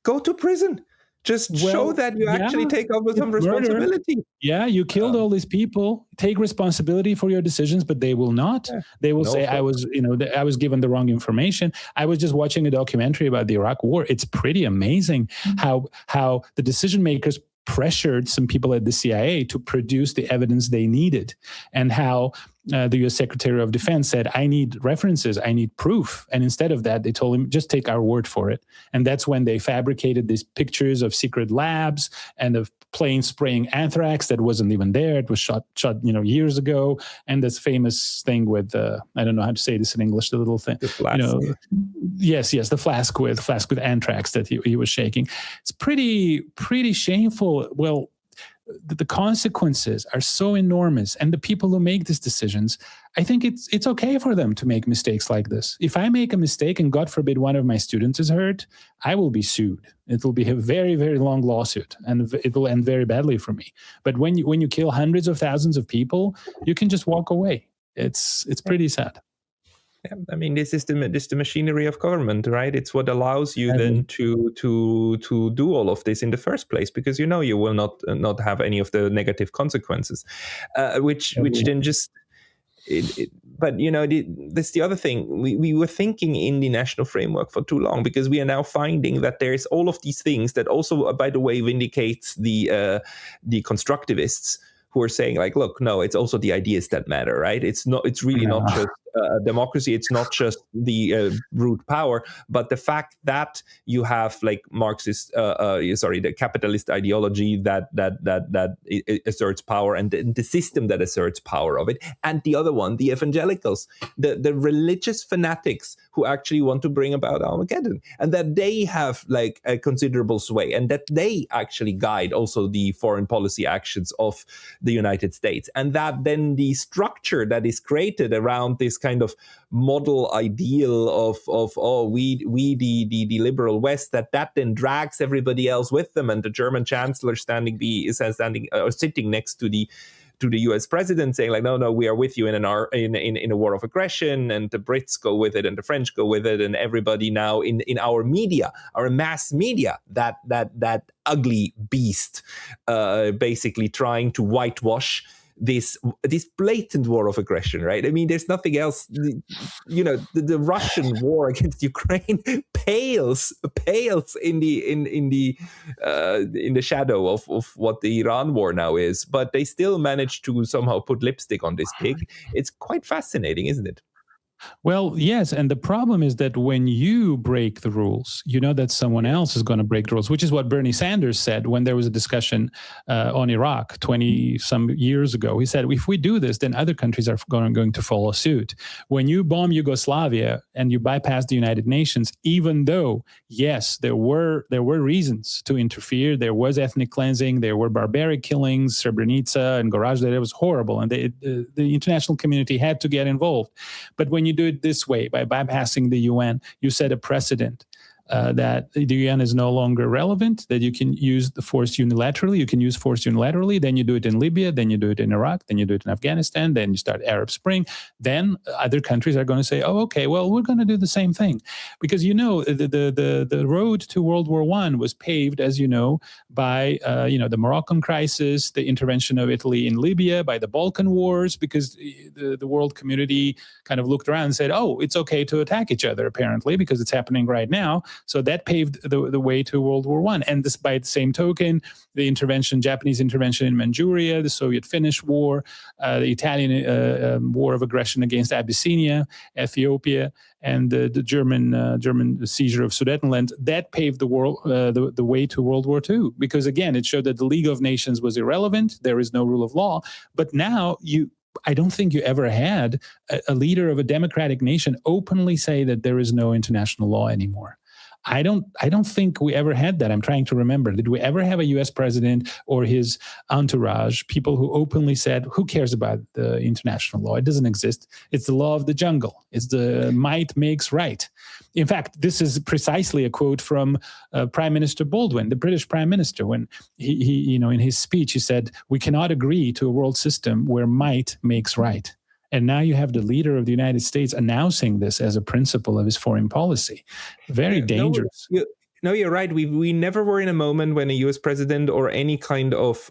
Go to prison. Just show that you actually take over some responsibility. Yeah, you killed all these people. Take responsibility for your decisions, but they will not. Yeah. They will say, I was given the wrong information. I was just watching a documentary about the Iraq War. It's pretty amazing how the decision makers pressured some people at the CIA to produce the evidence they needed, and how the U.S. Secretary of Defense said, I need references, I need proof. And instead of that, they told him, just take our word for it. And that's when they fabricated these pictures of secret labs and of planes spraying anthrax that wasn't even there. It was shot years ago. And this famous thing with, I don't know how to say this in English, the little thing. The flask. Yes, the flask with anthrax that he was shaking. It's pretty shameful. Well, the consequences are so enormous, and the people who make these decisions, I think it's okay for them to make mistakes like this. If I make a mistake and God forbid one of my students is hurt, I will be sued. It will be a very, very long lawsuit, and it will end very badly for me. But when you kill hundreds of thousands of people, you can just walk away. It's pretty sad. Yeah, I mean, this is the machinery of government, right? It's what allows you then to do all of this in the first place, because you will not have any of the negative consequences, which then just. But that's the other thing. We were thinking in the national framework for too long, because we are now finding that there's all of these things that also, by the way, vindicates the constructivists who are saying, like, look, no, it's also the ideas that matter, right? It's really not just democracy. It's not just the brute power, but the fact that you have like Marxist, the capitalist ideology that asserts power, and the system that asserts power of it, and the other one, the evangelicals, the religious fanatics who actually want to bring about Armageddon, and that they have like a considerable sway, and that they actually guide also the foreign policy actions of the United States, and that then the structure that is created around this kind of model ideal of we the liberal West, that then drags everybody else with them, and the German chancellor sitting next to the U.S. president saying, like, no, we are with you in a war of aggression, and the Brits go with it, and the French go with it, and everybody now in our media, our mass media, that ugly beast, basically trying to whitewash this blatant war of aggression, right? I mean, there's nothing else. The Russian war against Ukraine pales in the shadow of what the Iran war now is. But they still manage to somehow put lipstick on this pig. It's quite fascinating, isn't it? Well, yes. And the problem is that when you break the rules, you know that someone else is going to break the rules, which is what Bernie Sanders said when there was a discussion on Iraq 20-some years ago. He said, if we do this, then other countries are going to follow suit. When you bomb Yugoslavia and you bypass the United Nations, even though, yes, there were reasons to interfere, there was ethnic cleansing, there were barbaric killings, Srebrenica and Gorazde, it was horrible. And the international community had to get involved. But when you do it this way, by bypassing the UN, you set a precedent. that the UN is no longer relevant, that you can use the force unilaterally. You can use force unilaterally. Then you do it in Libya, then you do it in Iraq, then you do it in Afghanistan, then you start Arab Spring. Then other countries are going to say, oh, okay, well, we're going to do the same thing. Because, the road to World War I was paved, as you know, by, the Moroccan crisis, the intervention of Italy in Libya, by the Balkan Wars, because the world community kind of looked around and said, oh, it's okay to attack each other, apparently, because it's happening right now. So that paved the way to World War I. And by the same token, the Japanese intervention in Manchuria, the Soviet-Finnish War, the Italian war of aggression against Abyssinia, Ethiopia, and the German seizure of Sudetenland, that paved the way to World War II. Because again, it showed that the League of Nations was irrelevant. There is no rule of law. But now I don't think you ever had a leader of a democratic nation openly say that there is no international law anymore. I don't think we ever had that. I'm trying to remember. Did we ever have a US president or his entourage, people who openly said, who cares about the international law? It doesn't exist. It's the law of the jungle. It's the might makes right. In fact, this is precisely a quote from Prime Minister Baldwin, the British Prime Minister, when he in his speech, he said, we cannot agree to a world system where might makes right. And now you have the leader of the United States announcing this as a principle of his foreign policy. Very dangerous. No, you're right. We never were in a moment when a U.S. president or any kind of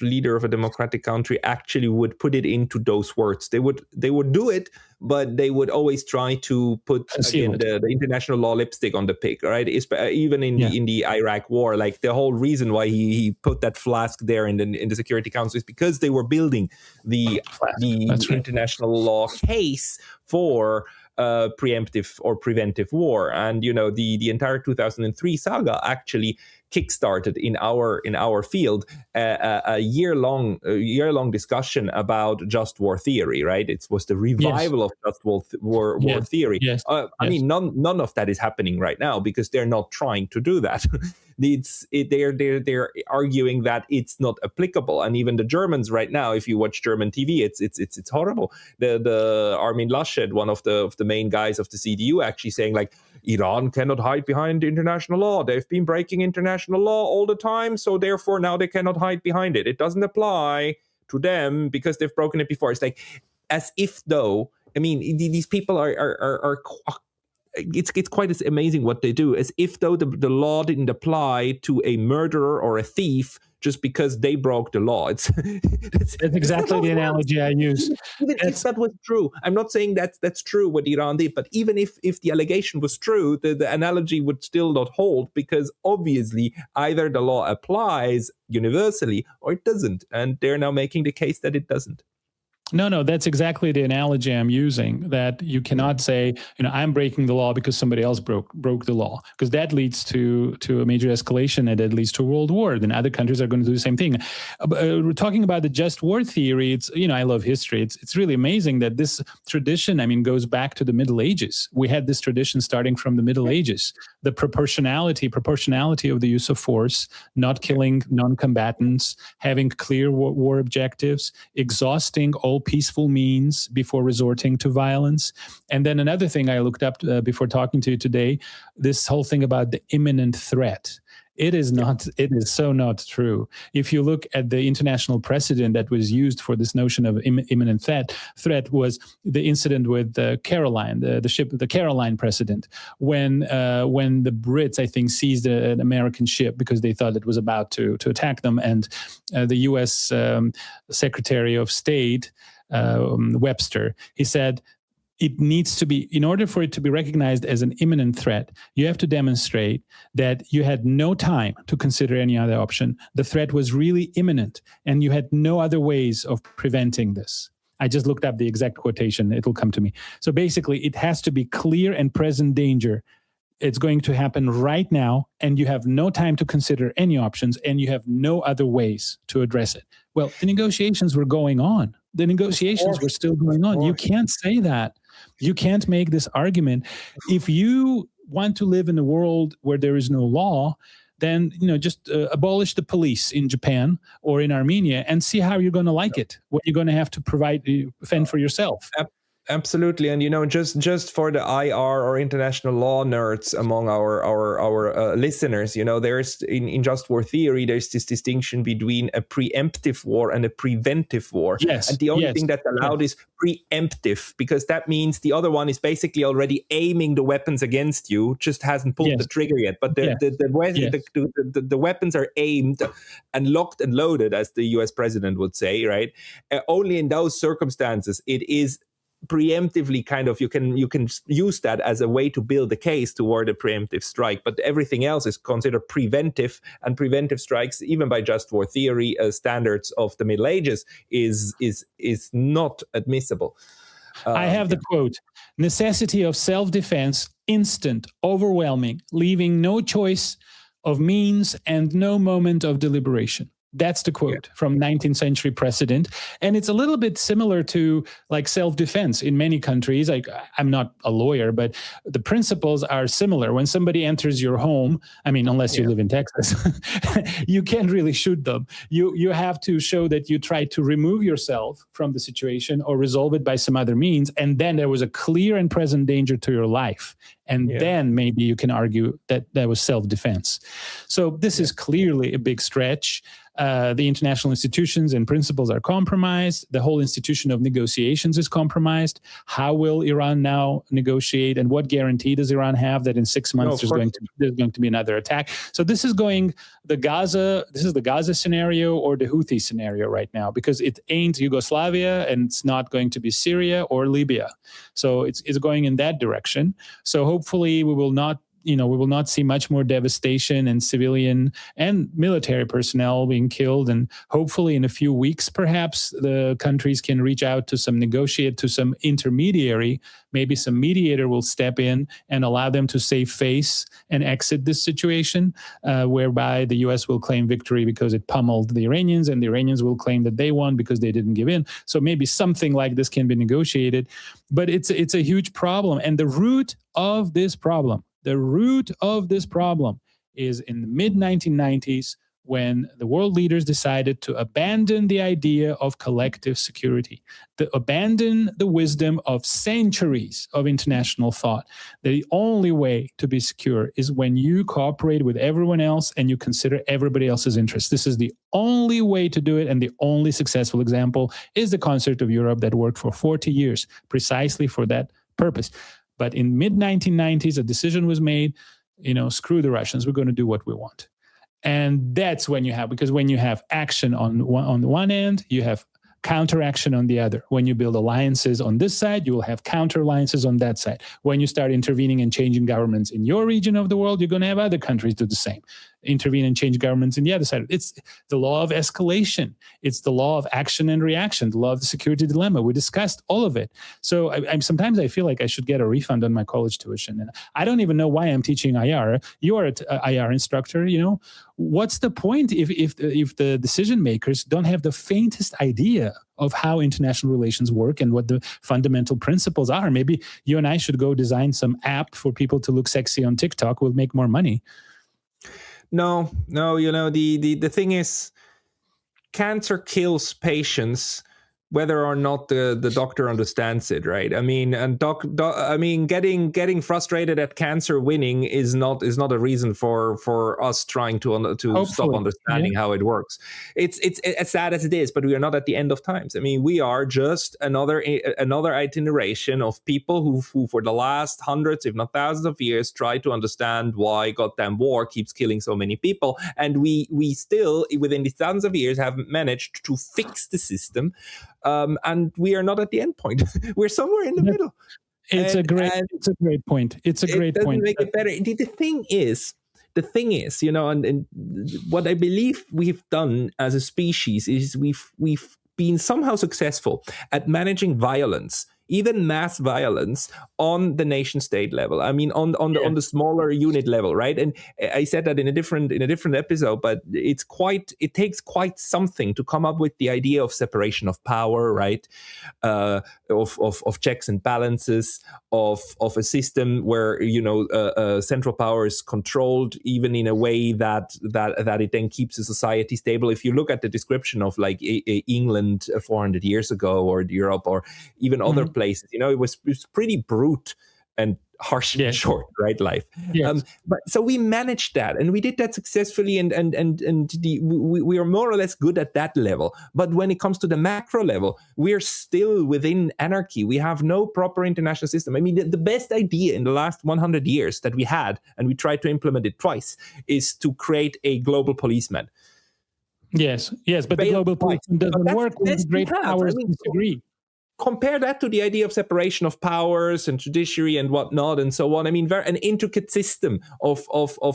leader of a democratic country actually would put it into those words. They would do it, but they would always try to put the international law lipstick on the pig, right? Even in the Iraq war, like the whole reason why he put that flask there in the Security Council is because they were building the international law case for preemptive or preventive war. And the entire 2003 saga actually kickstarted in our field a year-long discussion about just war theory, right? It was the revival of just war theory. I mean, none of that is happening right now because they're not trying to do that. They're arguing that it's not applicable, and even the Germans right now, if you watch German TV, it's horrible. The Armin Laschet, one of the main guys of the CDU, actually saying like, Iran cannot hide behind international law. They've been breaking international law all the time, so therefore now they cannot hide behind it. It doesn't apply to them because they've broken it before. It's like as if though. I mean, these people are it's quite amazing what they do, as if though the law didn't apply to a murderer or a thief just because they broke the law. That's exactly the analogy I use. Even if that was true, I'm not saying that's true what Iran did, but even if the allegation was true, the analogy would still not hold, because obviously either the law applies universally or it doesn't, and they're now making the case that it doesn't. No, that's exactly the analogy I'm using, that you cannot say, I'm breaking the law because somebody else broke the law, because that leads to a major escalation and that leads to a world war. Then other countries are going to do the same thing. We're talking about the just war theory. It's, I love history. It's really amazing that this tradition, goes back to the Middle Ages. We had this tradition starting from the Middle Ages, the proportionality of the use of force, not killing non-combatants, having clear war objectives, exhausting all peaceful means before resorting to violence. And then another thing I looked up before talking to you today, this whole thing about the imminent threat. It is so not true. If you look at the international precedent that was used for this notion of imminent threat was the incident with the Caroline, the Caroline precedent, when the Brits, I think, seized an American ship because they thought it was about to attack them, and the U.S. Secretary of State, Webster, he said, it needs to be, in order for it to be recognized as an imminent threat, you have to demonstrate that you had no time to consider any other option. The threat was really imminent, and you had no other ways of preventing this. I just looked up the exact quotation. It'll come to me. So basically, it has to be clear and present danger. It's going to happen right now, and you have no time to consider any options, and you have no other ways to address it. Well, the negotiations were going on. The negotiations were still going on. You can't say that. You can't make this argument. If you want to live in a world where there is no law, then just abolish the police in Japan or in Armenia and see how you're going to like it. What you're going to have to fend for yourself. Absolutely, and just for the IR or international law nerds among our listeners, there's in just war theory, there's this distinction between a preemptive war and a preventive war. Yes, and the only yes, thing that's allowed is preemptive, because that means the other one is basically already aiming the weapons against you, just hasn't pulled the trigger yet. But the weapons are aimed and locked and loaded, as the US president would say, right? Only in those circumstances it is preemptively kind of, you can use that as a way to build a case toward a preemptive strike, but everything else is considered preventive, and preventive strikes, even by just war theory standards of the Middle Ages, is not admissible. I have the quote: necessity of self-defense, instant, overwhelming, leaving no choice of means and no moment of deliberation. That's the quote from 19th century precedent. And it's a little bit similar to like self-defense in many countries. Like, I'm not a lawyer, but the principles are similar. When somebody enters your home, I mean, unless you live in Texas, you can't really shoot them. You have to show that you try to remove yourself from the situation or resolve it by some other means. And then there was a clear and present danger to your life. And then maybe you can argue that that was self-defense. So this is clearly a big stretch. The international institutions and principles are compromised. The whole institution of negotiations is compromised. How will Iran now negotiate, and what guarantee does Iran have that in 6 months there's going to be another attack? So this is the Gaza scenario or the Houthi scenario right now, because it ain't Yugoslavia and it's not going to be Syria or Libya. So it's going in that direction. So hopefully we will not see much more devastation and civilian and military personnel being killed. And hopefully in a few weeks, perhaps the countries can reach out to some intermediary. Maybe some mediator will step in and allow them to save face and exit this situation, whereby the US will claim victory because it pummeled the Iranians, and the Iranians will claim that they won because they didn't give in. So maybe something like this can be negotiated. But it's a huge problem. And the root of this problem is in the mid-1990s, when the world leaders decided to abandon the idea of collective security, to abandon the wisdom of centuries of international thought. The only way to be secure is when you cooperate with everyone else and you consider everybody else's interests. This is the only way to do it, and the only successful example is the Concert of Europe that worked for 40 years precisely for that purpose. But in mid-1990s, a decision was made, screw the Russians, we're going to do what we want. And that's when you have action on the one end, you have counteraction on the other. When you build alliances on this side, you will have counter alliances on that side. When you start intervening and changing governments in your region of the world, you're going to have other countries do the same. Intervene and change governments in the other side. It's the law of escalation. It's the law of action and reaction, the law of the security dilemma. We discussed all of it. So sometimes I feel like I should get a refund on my college tuition. And I don't even know why I'm teaching IR. You are an IR instructor, What's the point if the decision makers don't have the faintest idea of how international relations work and what the fundamental principles are? Maybe you and I should go design some app for people to look sexy on TikTok. We'll make more money. No, the thing is, cancer kills patients whether or not the doctor understands it, right? I mean, and getting frustrated at cancer winning is not a reason for us trying to stop understanding how it works. It's as sad as it is, but we are not at the end of times. I mean, we are just another iteration of people who for the last hundreds, if not thousands of years, try to understand why goddamn war keeps killing so many people, and we still within these thousands of years have managed to fix the system. And we are not at the end point. We're somewhere in the middle. It's a great point. It doesn't make it better. The thing is, and what I believe we've done as a species is we've been somehow successful at managing violence, even mass violence, on the nation state level. I mean, on the smaller unit level, right? And I said that in a different episode, but it takes quite something to come up with the idea of separation of power, right? Of checks and balances, of a system where central power is controlled, even in a way that it then keeps a society stable. If you look at the description of like England 400 years ago, or Europe, or even other places. It was pretty brute and harsh and short, right? Life. Yes. But so we managed that, and we did that successfully, and we are more or less good at that level. But when it comes to the macro level, we are still within anarchy. We have no proper international system. I mean, the best idea in the last 100 years that we had, and we tried to implement it twice, is to create a global policeman. Yes, but the global policeman doesn't work when the great powers disagree. Compare that to the idea of separation of powers and judiciary and whatnot and so on. I mean, an intricate system of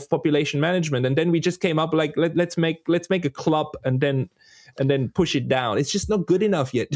population management, and then we just came up like let's make a club and then push it down. It's just not good enough yet.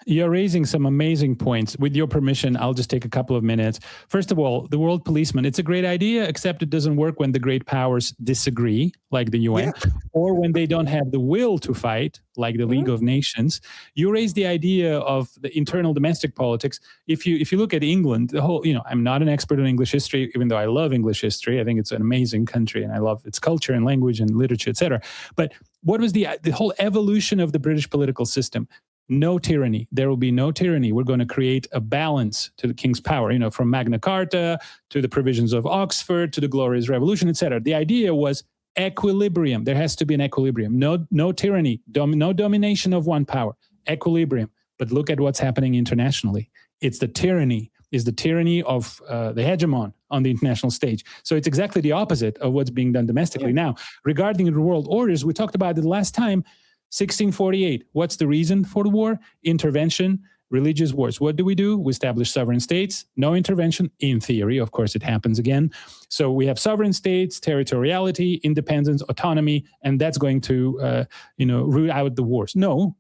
You're raising some amazing points. With your permission, I'll just take a couple of minutes. First of all, the world policeman, it's a great idea, except it doesn't work when the great powers disagree, like the UN, or when they don't have the will to fight, like the League of Nations. You raised the idea of the internal domestic politics. If you look at England, the whole, I'm not an expert in English history, even though I love English history. I think it's an amazing country, and I love its culture and language and literature, etc. But what was the whole evolution of the British political system? No tyranny. There will be no tyranny. We're going to create a balance to the king's power, from Magna Carta to the provisions of Oxford to the Glorious Revolution, etc. The idea was equilibrium. There has to be an equilibrium. No tyranny, no domination of one power. Equilibrium. But look at what's happening internationally. It's the tyranny of the hegemon on the international stage. So it's exactly the opposite of what's being done domestically. Now, regarding the world orders, we talked about it last time. 1648. What's the reason for the war? Intervention, religious wars. What do? We establish sovereign states, no intervention, in theory. Of course, it happens again. So we have sovereign states, territoriality, independence, autonomy, and that's going to, root out the wars. No,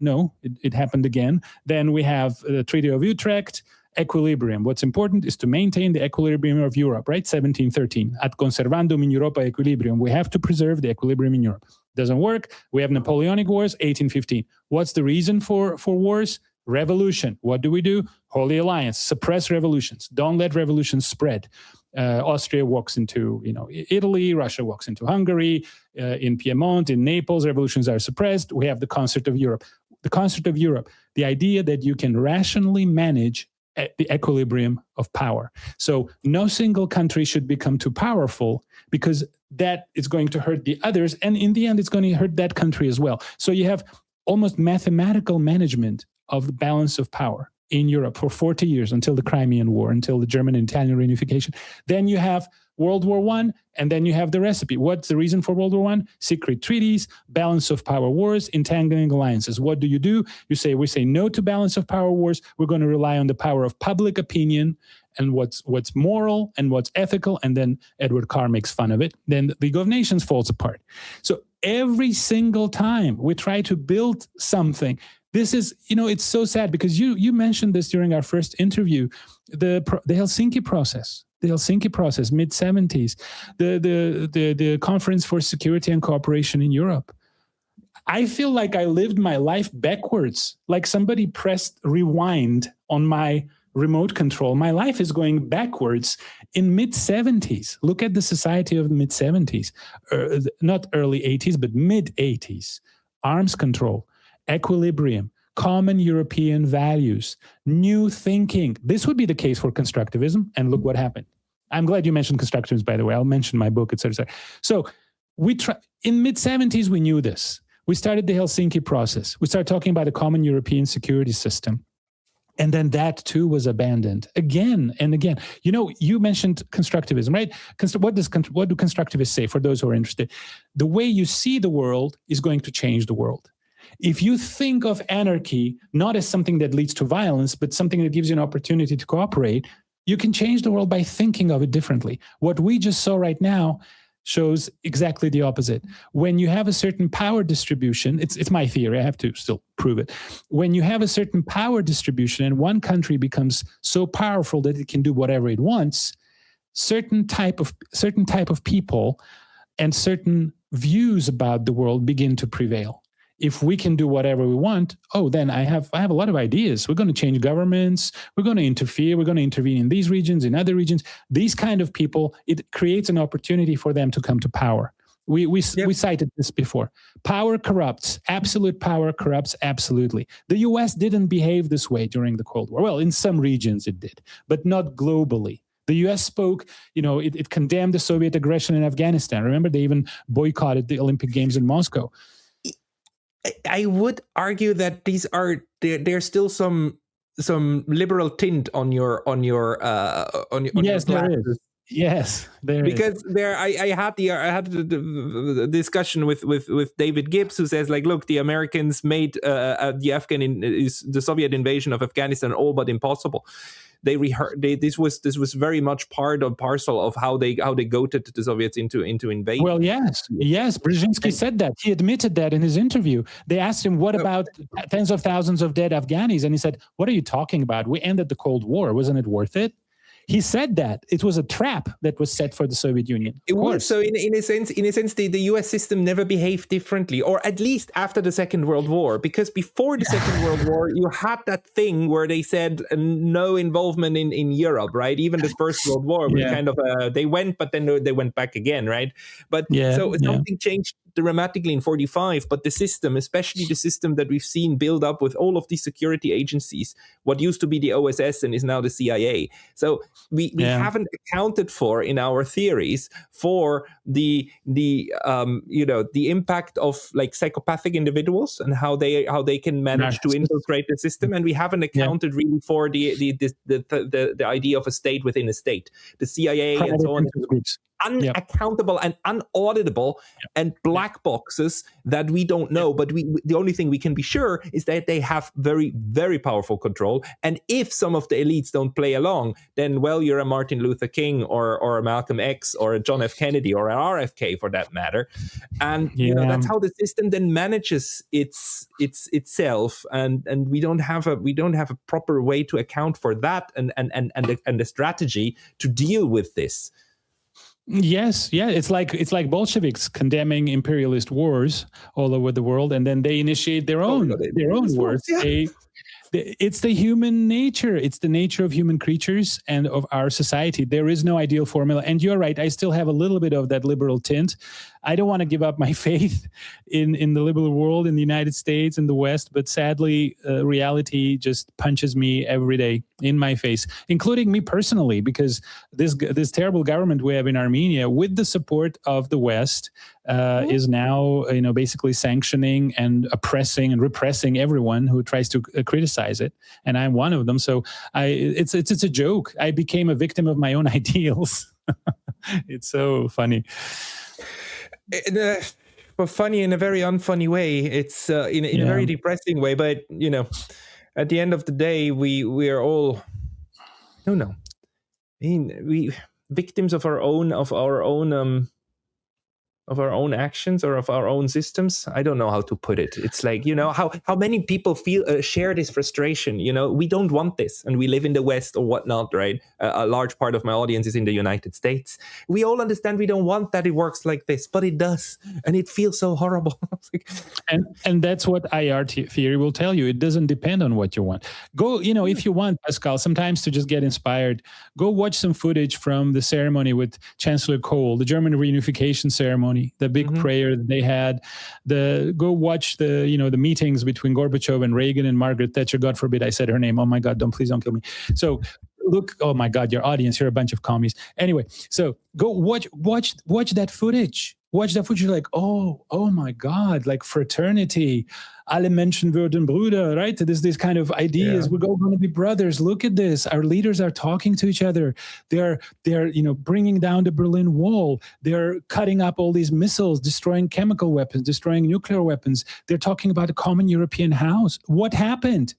it happened again. Then we have the Treaty of Utrecht, equilibrium. What's important is to maintain the equilibrium of Europe, right? 1713. Ad conservandum in Europa equilibrium. We have to preserve the equilibrium in Europe. Doesn't work. We have Napoleonic Wars, 1815. What's the reason for wars? Revolution. What do? Holy Alliance. Suppress revolutions. Don't let revolutions spread. Austria walks into Italy. Russia walks into Hungary. In Piedmont, in Naples, revolutions are suppressed. We have the Concert of Europe. The Concert of Europe. The idea that you can rationally manage the equilibrium of power. So no single country should become too powerful, because that is going to hurt the others. And in the end, it's going to hurt that country as well. So you have almost mathematical management of the balance of power in Europe for 40 years, until the Crimean War, until the German and Italian reunification. Then you have World War I, and then you have the recipe. What's the reason for World War I? Secret treaties, balance of power wars, entangling alliances. What do? We say no to balance of power wars. We're going to rely on the power of public opinion and what's moral and what's ethical. And then Edward Carr makes fun of it. Then the League of Nations falls apart. So every single time we try to build something, this is, it's so sad, because you mentioned this during our first interview, the Helsinki process. The Helsinki process, mid-70s, the Conference for Security and Cooperation in Europe. I feel like I lived my life backwards, like somebody pressed rewind on my remote control. My life is going backwards in mid-70s. Look at the society of the mid-70s, not early 80s, but mid-80s. Arms control, equilibrium, common European values, new thinking. This would be the case for constructivism, and look what happened. I'm glad you mentioned constructivism, by the way. I'll mention my book, etc. So in mid-70s, we knew this. We started the Helsinki process. We started talking about a common European security system. And then that too was abandoned again and again. You mentioned constructivism, right? What do constructivists say, for those who are interested? The way you see the world is going to change the world. If you think of anarchy not as something that leads to violence, but something that gives you an opportunity to cooperate, you can change the world by thinking of it differently. What we just saw right now shows exactly the opposite. When you have a certain power distribution, it's my theory, I have to still prove it. When you have a certain power distribution and one country becomes so powerful that it can do whatever it wants, certain type of people and certain views about the world begin to prevail. If we can do whatever we want, then I have a lot of ideas. We're going to change governments. We're going to interfere. We're going to intervene in these regions, in other regions. These kind of people, it creates an opportunity for them to come to power. We cited this before. Power corrupts. Absolute power corrupts absolutely. The US didn't behave this way during the Cold War. Well, in some regions it did, but not globally. The US spoke, it condemned the Soviet aggression in Afghanistan. Remember, they even boycotted the Olympic Games in Moscow. I would argue that there's still some liberal tint on your yes, there is. Yes, there because is. I had the discussion with David Gibbs, who says, like, look, the Americans made the Soviet invasion of Afghanistan all but impossible. This was very much part and parcel of how they goaded the Soviets into invading. Well, yes, Brzezinski said that. He admitted that in his interview. They asked him, "What about tens of thousands of dead Afghanis?" And he said, "What are you talking about? We ended the Cold War. Wasn't it worth it?" He said that it was a trap that was set for the Soviet Union. It was. So in a sense, the US system never behaved differently, or at least after the Second World War, because before the Second World War, you had that thing where they said no involvement in Europe, right? Even the First World War, was kind of they went, but then they went back again, right? But something changed dramatically in 45, but the system, especially the system that we've seen build up with all of these security agencies, what used to be the OSS and is now the CIA. So we haven't accounted for in our theories for the impact of like psychopathic individuals and how they can manage to infiltrate the system, and we haven't accounted really for the idea of a state within a state, the CIA and so on. Unaccountable and unauditable and black boxes that we don't know, but the only thing we can be sure is that they have very, very powerful control. And if some of the elites don't play along, then, well, you're a Martin Luther King or a Malcolm X or a John F. Kennedy or an RFK for that matter. And that's how the system then manages itself, and we don't have a proper way to account for that and the strategy to deal with this. Yes, it's like Bolsheviks condemning imperialist wars all over the world, and then they initiate their own wars. Yeah. It's the human nature. It's the nature of human creatures and of our society. There is no ideal formula. And you're right, I still have a little bit of that liberal tint. I don't want to give up my faith in the liberal world, in the United States, in the West, but sadly, reality just punches me every day in my face, including me personally, because this terrible government we have in Armenia, with the support of the West, is now basically sanctioning and oppressing and repressing everyone who tries to criticize it, and I'm one of them. So it's a joke. I became a victim of my own ideals. It's so funny. But funny in a very unfunny way. It's in a very depressing way. But at the end of the day, we are all we victims of our own actions or of our own systems. I don't know how to put it. It's like, how many people share this frustration. We don't want this, and we live in the West or whatnot, right? A large part of my audience is in the United States. We all understand we don't want that it works like this, but it does, and it feels so horrible. and that's what IR theory will tell you. It doesn't depend on what you want. Go, if you want, Pascal, sometimes to just get inspired, go watch some footage from the ceremony with Chancellor Kohl, the German reunification ceremony. The big prayer that they had. Go watch the meetings between Gorbachev and Reagan and Margaret Thatcher. God forbid I said her name. Oh my God, please don't kill me. So look, oh my God, your audience, you're a bunch of commies. Anyway, so go watch that footage. Watch that footage. You're like, oh my God, like fraternity. Alle Menschen würden Brüder, right? This kind of ideas. Yeah. We're going to be brothers. Look at this. Our leaders are talking to each other. They're bringing down the Berlin Wall. They're cutting up all these missiles, destroying chemical weapons, destroying nuclear weapons. They're talking about a common European house. What happened?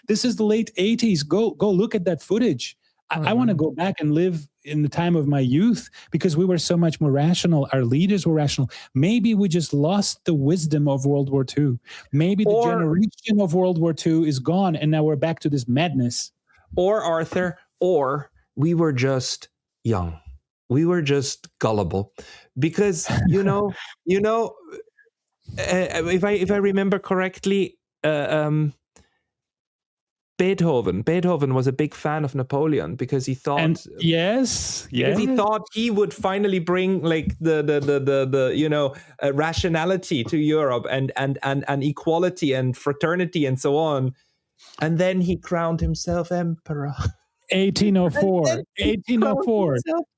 This is the late 80s. Go look at that footage. I want to go back and live in the time of my youth, because we were so much more rational. Our leaders were rational. Maybe we just lost the wisdom of World War II. Maybe the generation of World War II is gone, and now we're back to this madness. Or Arthur, or we were just young. We were just gullible, because if I remember correctly, Beethoven. Beethoven was a big fan of Napoleon because he thought, yes, because he thought he would finally bring like the rationality to Europe and equality and fraternity and so on. And then he crowned himself emperor. 1804. 1804.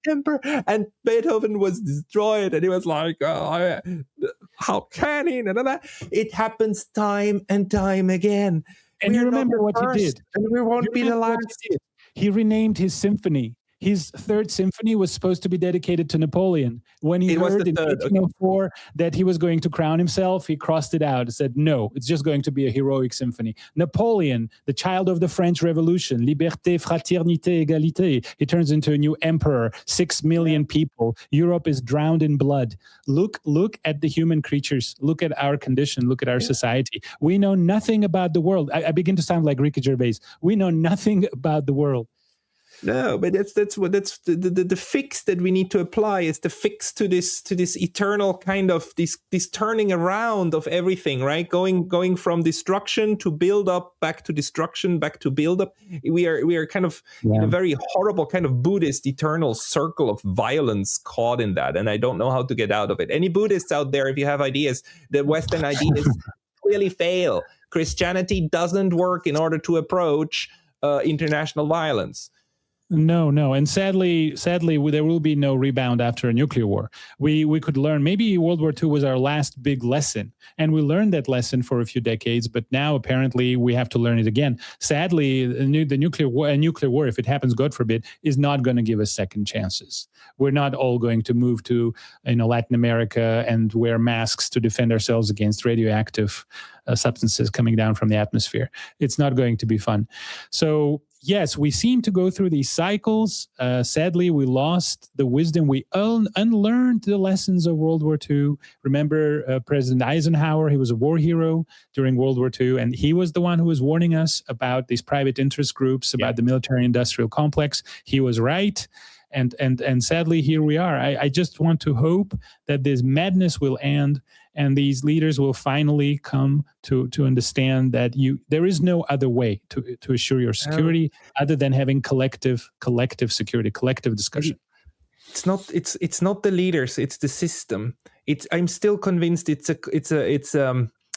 Emperor, and Beethoven was destroyed, and he was like, oh, how can he? It happens time and time again. And you remember what he did. And we won't be the last. He renamed his symphony. His third symphony was supposed to be dedicated to Napoleon. When he heard in 1804 that he was going to crown himself, he crossed it out and said, no, it's just going to be a heroic symphony. Napoleon, the child of the French Revolution, liberté, fraternité, égalité. He turns into a new emperor, 6 million people. Europe is drowned in blood. Look at the human creatures. Look at our condition. Look at our society. We know nothing about the world. I begin to sound like Ricky Gervais. We know nothing about the world. No, but that's the fix that we need to apply is the fix to this eternal kind of this turning around of everything, right? Going from destruction to build up, back to destruction, back to build up. We are kind of in a very horrible kind of Buddhist eternal circle of violence caught in that, and I don't know how to get out of it. Any Buddhists out there, if you have ideas, the Western ideas clearly fail. Christianity doesn't work in order to approach international violence. No. And sadly, there will be no rebound after a nuclear war. We could learn, maybe World War II was our last big lesson, and we learned that lesson for a few decades, but now apparently we have to learn it again. Sadly, the nuclear war, if it happens, God forbid, is not going to give us second chances. We're not all going to move to Latin America and wear masks to defend ourselves against radioactive substances coming down from the atmosphere. It's not going to be fun. So yes, we seem to go through these cycles. Sadly, we lost the wisdom. We unlearned the lessons of World War II. Remember President Eisenhower? He was a war hero during World War II, and he was the one who was warning us about these private interest groups, about the military-industrial complex. He was right. And sadly, here we are. I just want to hope that this madness will end and these leaders will finally come to understand that there is no other way to assure your security other than having collective security, collective discussion. It's not the leaders, it's the system. I'm still convinced it's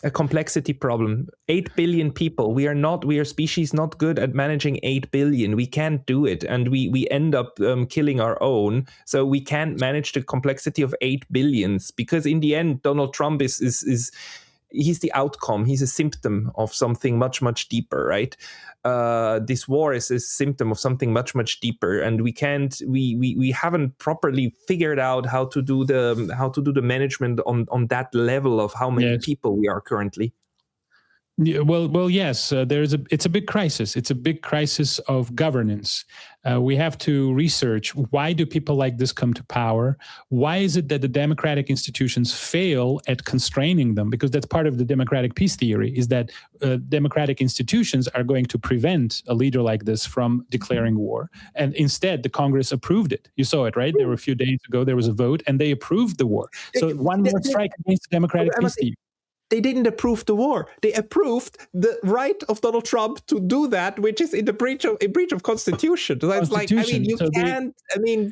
a complexity problem. 8 billion people. We are species not good at managing 8 billion. We can't do it. And we end up killing our own. So we can't manage the complexity of 8 billions because in the end, Donald Trump is he's the outcome. He's a symptom of something much, much deeper, right? This war is a symptom of something much, much deeper, and we haven't properly figured out how to do the management on that level of how many people we are currently. Yeah, well, yes. It's a big crisis. It's a big crisis of governance. We have to research, why do people like this come to power? Why is it that the democratic institutions fail at constraining them? Because that's part of the democratic peace theory, is that democratic institutions are going to prevent a leader like this from declaring war. And instead, the Congress approved it. You saw it, right? There were a few days ago, there was a vote, and they approved the war. So one more strike against the democratic peace theory. They didn't approve the war. They approved the right of Donald Trump to do that, which is in breach of Constitution. So it's like,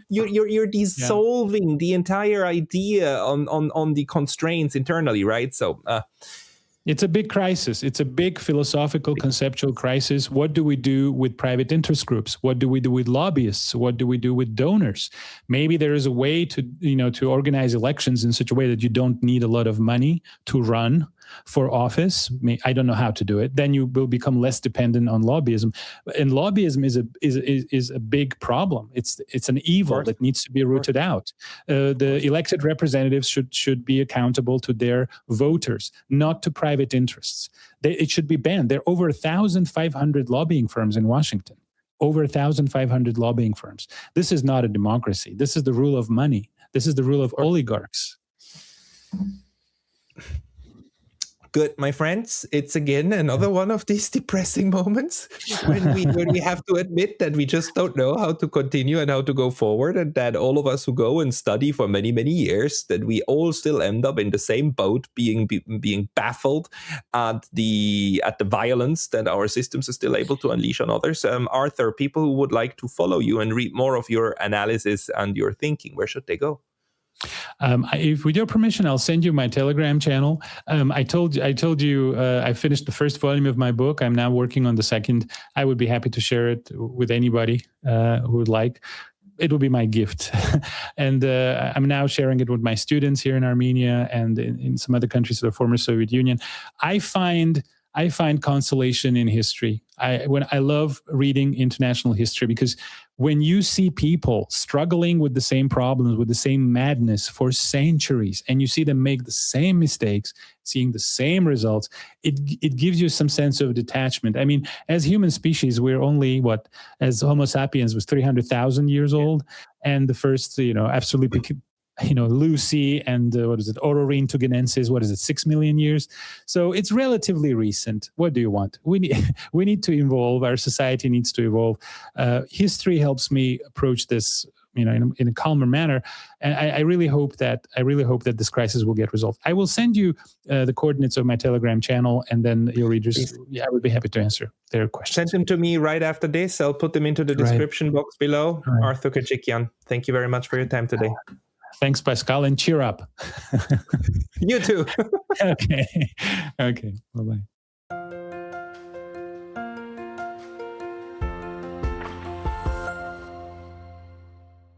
you're dissolving the entire idea on the constraints internally, right? So it's a big crisis. It's a big philosophical, conceptual crisis. What do we do with private interest groups? What do we do with lobbyists? What do we do with donors? Maybe there is a way to organize elections in such a way that you don't need a lot of money to run for office. I don't know how to do it. Then you will become less dependent on lobbyism. And lobbyism is a big problem. It's an evil that needs to be rooted out. The elected representatives should be accountable to their voters, not to private interests. It should be banned. There are over 1,500 lobbying firms in Washington. Over 1,500 lobbying firms. This is not a democracy. This is the rule of money. This is the rule of oligarchs. good, my friends. It's again another one of these depressing moments when we have to admit that we just don't know how to continue and how to go forward, and that all of us who go and study for many, many years, that we all still end up in the same boat, being baffled at the violence that our systems are still able to unleash on others. Arthur, people who would like to follow you and read more of your analysis and your thinking, where should they go? If with your permission, I'll send you my Telegram channel. I told you I finished the first volume of my book. I'm now working on the second. I would be happy to share it with anybody who would like. It will be my gift. And I'm now sharing it with my students here in Armenia and in some other countries of the former Soviet Union. I find consolation in history. I love reading international history, because when you see people struggling with the same problems, with the same madness for centuries, and you see them make the same mistakes, seeing the same results, it gives you some sense of detachment. I mean, as human species, we're only as Homo sapiens was 300,000 years old, and the first, absolutely, Lucy and Ororine tugenensis, 6 million years. So it's relatively recent. What do you want? We need to evolve. Our society needs to evolve. History helps me approach this, in a calmer manner. And I really hope that this crisis will get resolved. I will send you the coordinates of my Telegram channel, and then your readers, I would be happy to answer their questions. Send them to me right after this. I'll put them into the description box below. Right. Arthur Kachikian, thank you very much for your time today. Thanks, Pascal, and cheer up. You too. Okay. Bye-bye.